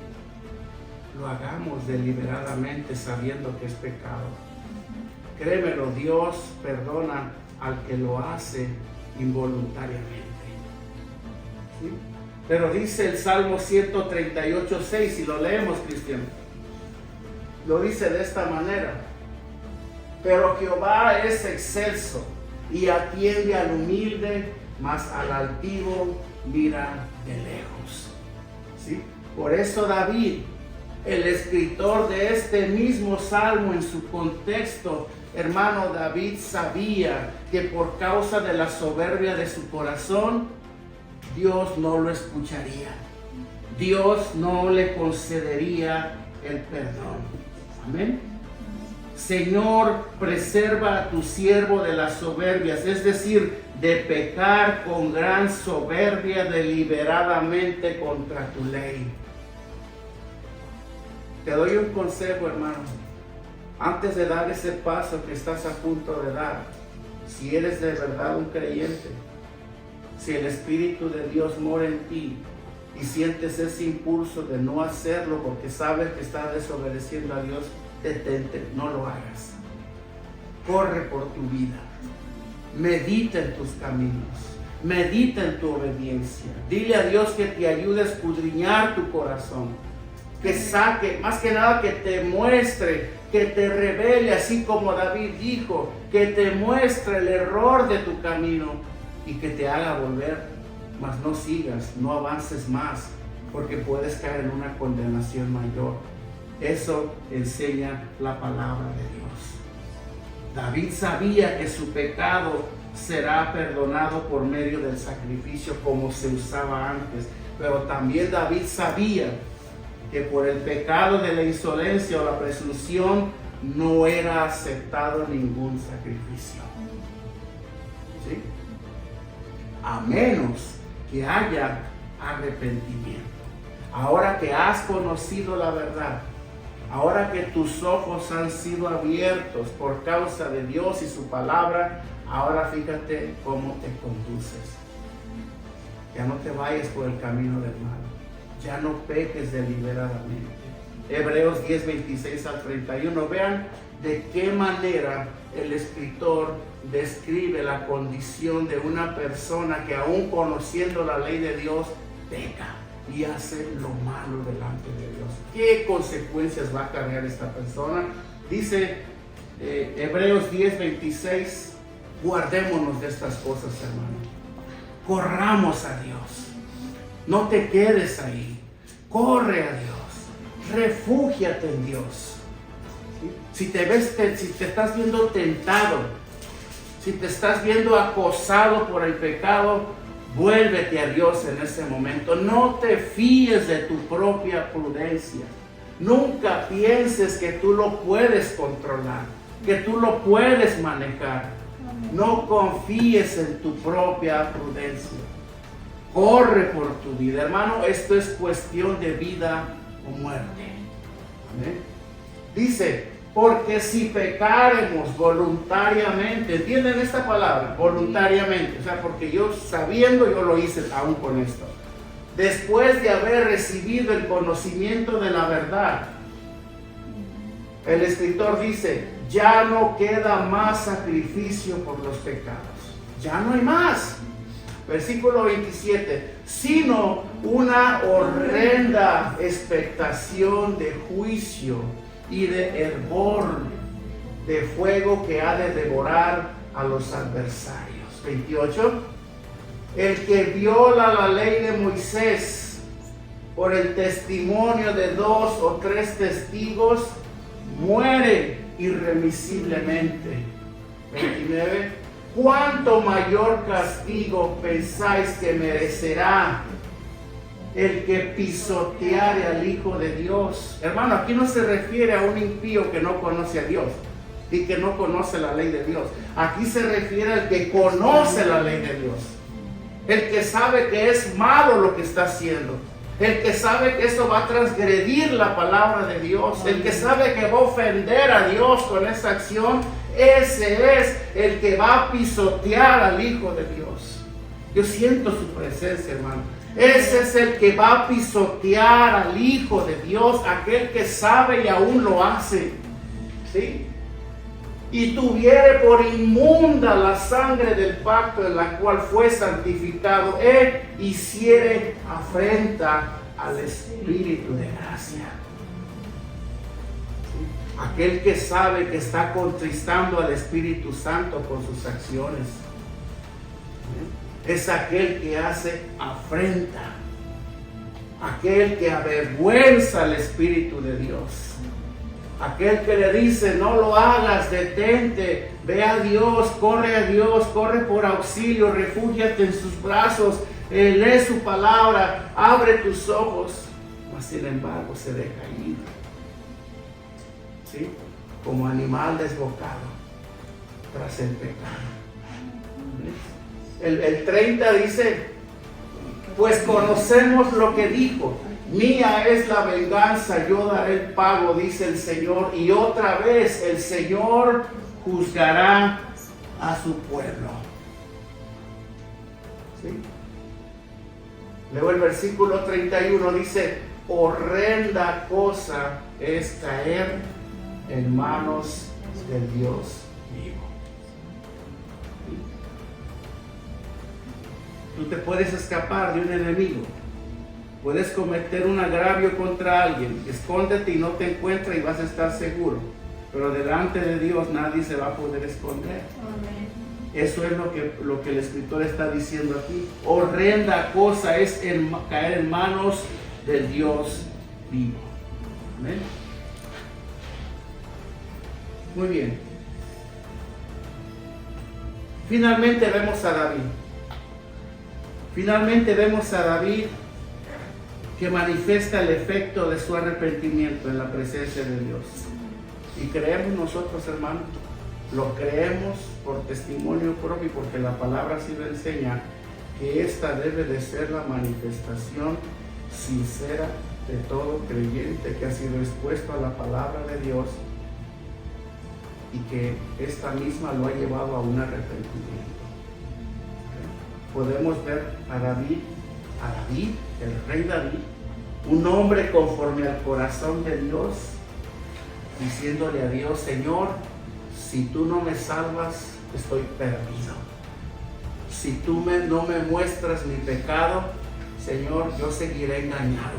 lo hagamos deliberadamente sabiendo que es pecado. Créemelo, Dios perdona al que lo hace involuntariamente. ¿Sí? Pero dice el Salmo 138:6, y lo leemos, Cristian. Lo dice de esta manera: pero Jehová es excelso y atiende al humilde, mas al altivo mira de lejos. ¿Sí? Por eso David, el escritor de este mismo salmo, en su contexto, hermano, David sabía que por causa de la soberbia de su corazón, Dios no lo escucharía. Dios no le concedería el perdón. Amén. Señor, preserva a tu siervo de las soberbias, es decir, de pecar con gran soberbia deliberadamente contra tu ley. Te doy un consejo, hermano. Antes de dar ese paso que estás a punto de dar, si eres de verdad un creyente, si el Espíritu de Dios mora en ti y sientes ese impulso de no hacerlo porque sabes que estás desobedeciendo a Dios, detente, no lo hagas. Corre por tu vida. Medita en tus caminos. Medita en tu obediencia. Dile a Dios que te ayude a escudriñar tu corazón. Que saque, más que nada que te muestre, que te revele, así como David dijo, que te muestre el error de tu camino y que te haga volver, mas no sigas, no avances más, porque puedes caer en una condenación mayor. Eso enseña la palabra de Dios. David sabía que su pecado será perdonado por medio del sacrificio como se usaba antes, pero también David sabía que por el pecado de la insolencia o la presunción no era aceptado ningún sacrificio. ¿Sí? A menos que haya arrepentimiento. Ahora que has conocido la verdad, ahora que tus ojos han sido abiertos por causa de Dios y su palabra, ahora fíjate cómo te conduces. Ya no te vayas por el camino del mal. Ya no peques deliberadamente. Hebreos 10, 26 al 31. Vean de qué manera el escritor describe la condición de una persona que aún conociendo la ley de Dios peca. y hace lo malo delante de Dios. ¿Qué consecuencias va a cargar esta persona? Dice Hebreos 10:26, guardémonos de estas cosas, hermano. Corramos a Dios. No te quedes ahí. Corre a Dios. Refúgiate en Dios. ¿Sí? Si te estás viendo tentado, si te estás viendo acosado por el pecado, vuélvete a Dios en ese momento. No te fíes de tu propia prudencia. Nunca pienses que tú lo puedes controlar, que tú lo puedes manejar. No confíes en tu propia prudencia. Corre por tu vida, hermano. Esto es cuestión de vida o muerte. Amén. Dice, porque si pecaremos voluntariamente, ¿entienden esta palabra? Voluntariamente, o sea, porque yo sabiendo, yo lo hice aún con esto. Después de haber recibido el conocimiento de la verdad, el escritor dice, ya no queda más sacrificio por los pecados. Ya no hay más. Versículo 27, sino una horrenda expectación de juicio y de hervor de fuego que ha de devorar a los adversarios. 28, el que viola la ley de Moisés por el testimonio de 2 o 3 testigos, muere irremisiblemente. 29, ¿cuánto mayor castigo pensáis que merecerá el que pisoteare al Hijo de Dios? Hermano, aquí no se refiere a un impío que no conoce a Dios y que no conoce la ley de Dios. Aquí se refiere al que conoce la ley de Dios, el que sabe que es malo lo que está haciendo, el que sabe que eso va a transgredir la palabra de Dios, el que sabe que va a ofender a Dios con esa acción. Ese es el que va a pisotear al Hijo de Dios. Yo siento su presencia, hermano. Ese es el que va a pisotear al Hijo de Dios, aquel que sabe y aún lo hace. ¿Sí? Y tuviere por inmunda la sangre del pacto en la cual fue santificado, él hiciere afrenta al Espíritu de gracia. Aquel que sabe que está contristando al Espíritu Santo con sus acciones. Es aquel que hace afrenta. Aquel que avergüenza al Espíritu de Dios. Aquel que le dice, no lo hagas, detente, ve a Dios, corre por auxilio, refúgiate en sus brazos, lee su palabra, abre tus ojos. Mas sin embargo se deja ir. ¿Sí? Como animal desbocado tras el pecado. El 30 dice, pues conocemos lo que dijo, mía es la venganza, yo daré el pago, dice el Señor, y otra vez el Señor juzgará a su pueblo. ¿Sí? Luego el versículo 31 dice, horrenda cosa es caer en manos del Dios vivo. Tú te puedes escapar de un enemigo, puedes cometer un agravio contra alguien, escóndete y no te encuentra y vas a estar seguro, pero delante de Dios nadie se va a poder esconder. Amén. Eso es lo que el escritor está diciendo aquí. Horrenda cosa es caer en manos del Dios vivo. Amén. Muy bien. Finalmente vemos a David. Finalmente vemos a David que manifiesta el efecto de su arrepentimiento en la presencia de Dios. Y creemos nosotros, hermanos, lo creemos por testimonio propio, porque la palabra sí lo enseña, que esta debe de ser la manifestación sincera de todo creyente que ha sido expuesto a la palabra de Dios y que esta misma lo ha llevado a un arrepentimiento. Podemos ver a David, el rey David, un hombre conforme al corazón de Dios, diciéndole a Dios, Señor, si tú no me salvas, estoy perdido. Si tú no me muestras mi pecado, Señor, yo seguiré engañado.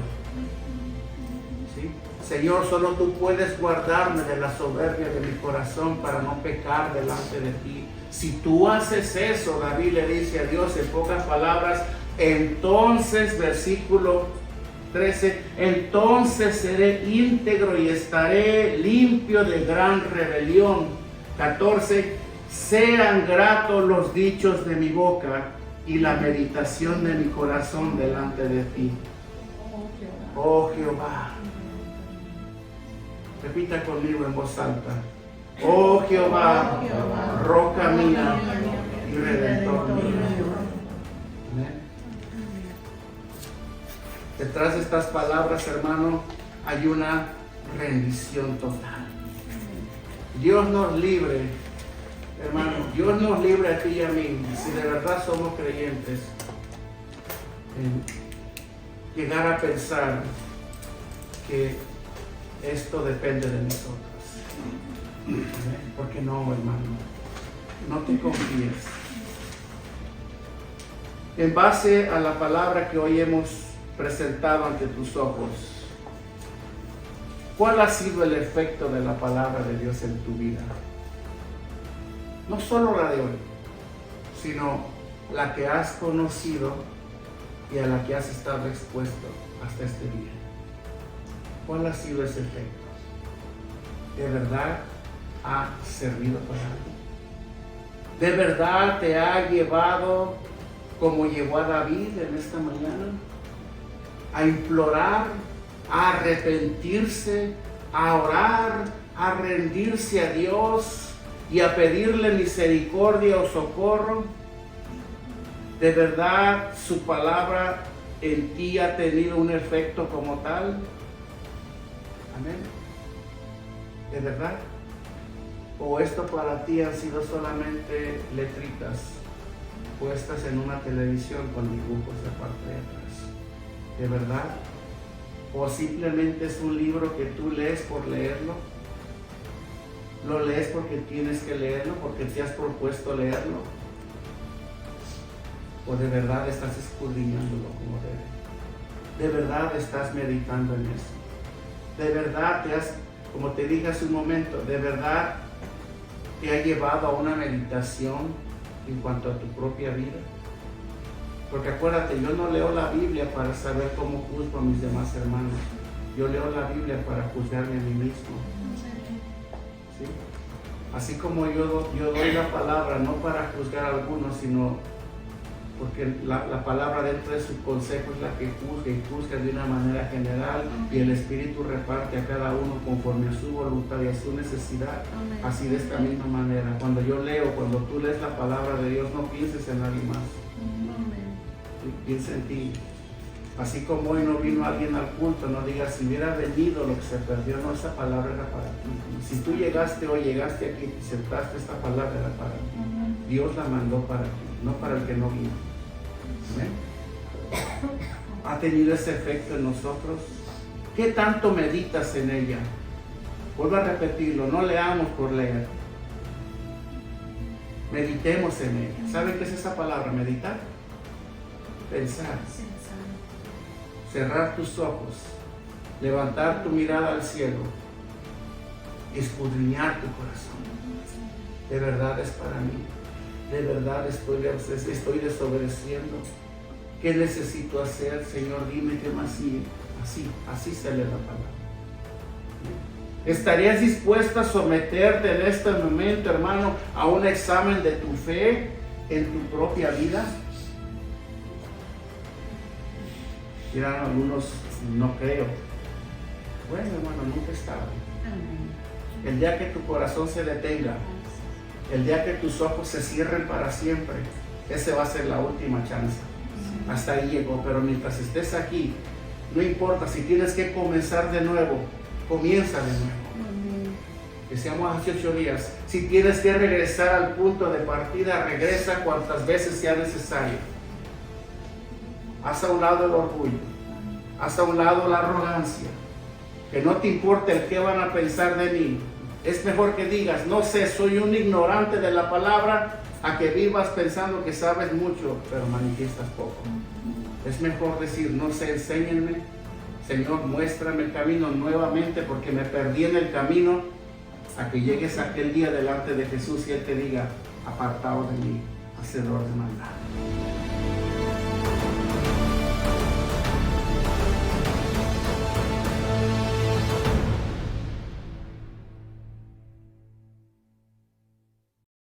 ¿Sí? Señor, solo tú puedes guardarme de la soberbia de mi corazón para no pecar delante de ti. Si tú haces eso, David le dice a Dios en pocas palabras, entonces, versículo 13, entonces seré íntegro y estaré limpio de gran rebelión. 14, sean gratos los dichos de mi boca y la meditación de mi corazón delante de ti. Oh Jehová. Repita conmigo en voz alta. Oh Jehová, roca mía y redentor mío. Amén. Detrás de estas palabras, hermano, hay una rendición total. Dios nos libre, hermano, Dios nos libre a ti y a mí, si de verdad somos creyentes, en llegar a pensar que esto depende de nosotros. Porque no, hermano, no te confíes. En base a la palabra que hoy hemos presentado ante tus ojos, ¿cuál ha sido el efecto de la palabra de Dios en tu vida? No solo la de hoy, sino la que has conocido y a la que has estado expuesto hasta este día. ¿Cuál ha sido ese efecto? ¿De verdad ha servido para algo? ¿De verdad te ha llevado como llevó a David en esta mañana? A implorar, a arrepentirse, a orar, a rendirse a Dios y a pedirle misericordia o socorro. ¿De verdad su palabra en ti ha tenido un efecto como tal? Amén. ¿De verdad? ¿O esto para ti han sido solamente letritas puestas en una televisión con dibujos de parte de atrás? ¿De verdad? ¿O simplemente es un libro que tú lees por leerlo? ¿Lo lees porque tienes que leerlo, porque te has propuesto leerlo? ¿O de verdad estás escudriñándolo como debe? ¿De verdad estás meditando en eso? ¿De verdad te has, como te dije hace un momento, de verdad te ha llevado a una meditación en cuanto a tu propia vida? Porque acuérdate, yo no leo la Biblia para saber cómo juzgo a mis demás hermanos. Yo leo la Biblia para juzgarme a mí mismo. ¿Sí? Así como yo doy la palabra, no para juzgar a algunos, sino porque la palabra dentro de su consejo es la que juzga y juzga de una manera general, y el Espíritu reparte a cada uno conforme a su voluntad y a su necesidad. Amén. Así de esta misma manera, cuando yo leo, cuando tú lees la palabra de Dios, no pienses en nadie más. Amén. Piensa en ti. Así como hoy no vino alguien al culto, no digas, si hubiera venido lo que se perdió, no, esa palabra era para ti. Si tú llegaste hoy, llegaste aquí y sentaste, esta palabra era para ti. Dios la mandó para ti, no para el que no vino. ¿Amén? ¿Ha tenido ese efecto en nosotros? ¿Qué tanto meditas en ella? Vuelvo a repetirlo, no leamos por leer. Meditemos en ella. ¿Saben qué es esa palabra? Meditar. Pensar. Cerrar tus ojos. Levantar tu mirada al cielo. Escudriñar tu corazón. De verdad es para mí. De verdad estoy desobedeciendo. ¿Qué necesito hacer, Señor? Dime qué más sigue. Así se lee la palabra. ¿Estarías dispuesto a someterte en este momento, hermano, a un examen de tu fe en tu propia vida? Dirán algunos, no creo. Bueno, hermano, nunca es tarde. El día que tu corazón se detenga, el día que tus ojos se cierren para siempre, ese va a ser la última chance. Hasta ahí llegó, pero mientras estés aquí, no importa si tienes que comenzar de nuevo, comienza de nuevo. Que seamos hace 8 días. Si tienes que regresar al punto de partida, regresa cuantas veces sea necesario. Haz a un lado el orgullo, haz a un lado la arrogancia, que no te importe el qué van a pensar de mí. Es mejor que digas, no sé, soy un ignorante de la palabra, a que vivas pensando que sabes mucho, pero manifiestas poco. Es mejor decir, no sé, enséñenme. Señor, muéstrame el camino nuevamente porque me perdí en el camino, a que llegues aquel día delante de Jesús y Él te diga, apartado de mí, hacedor de maldad.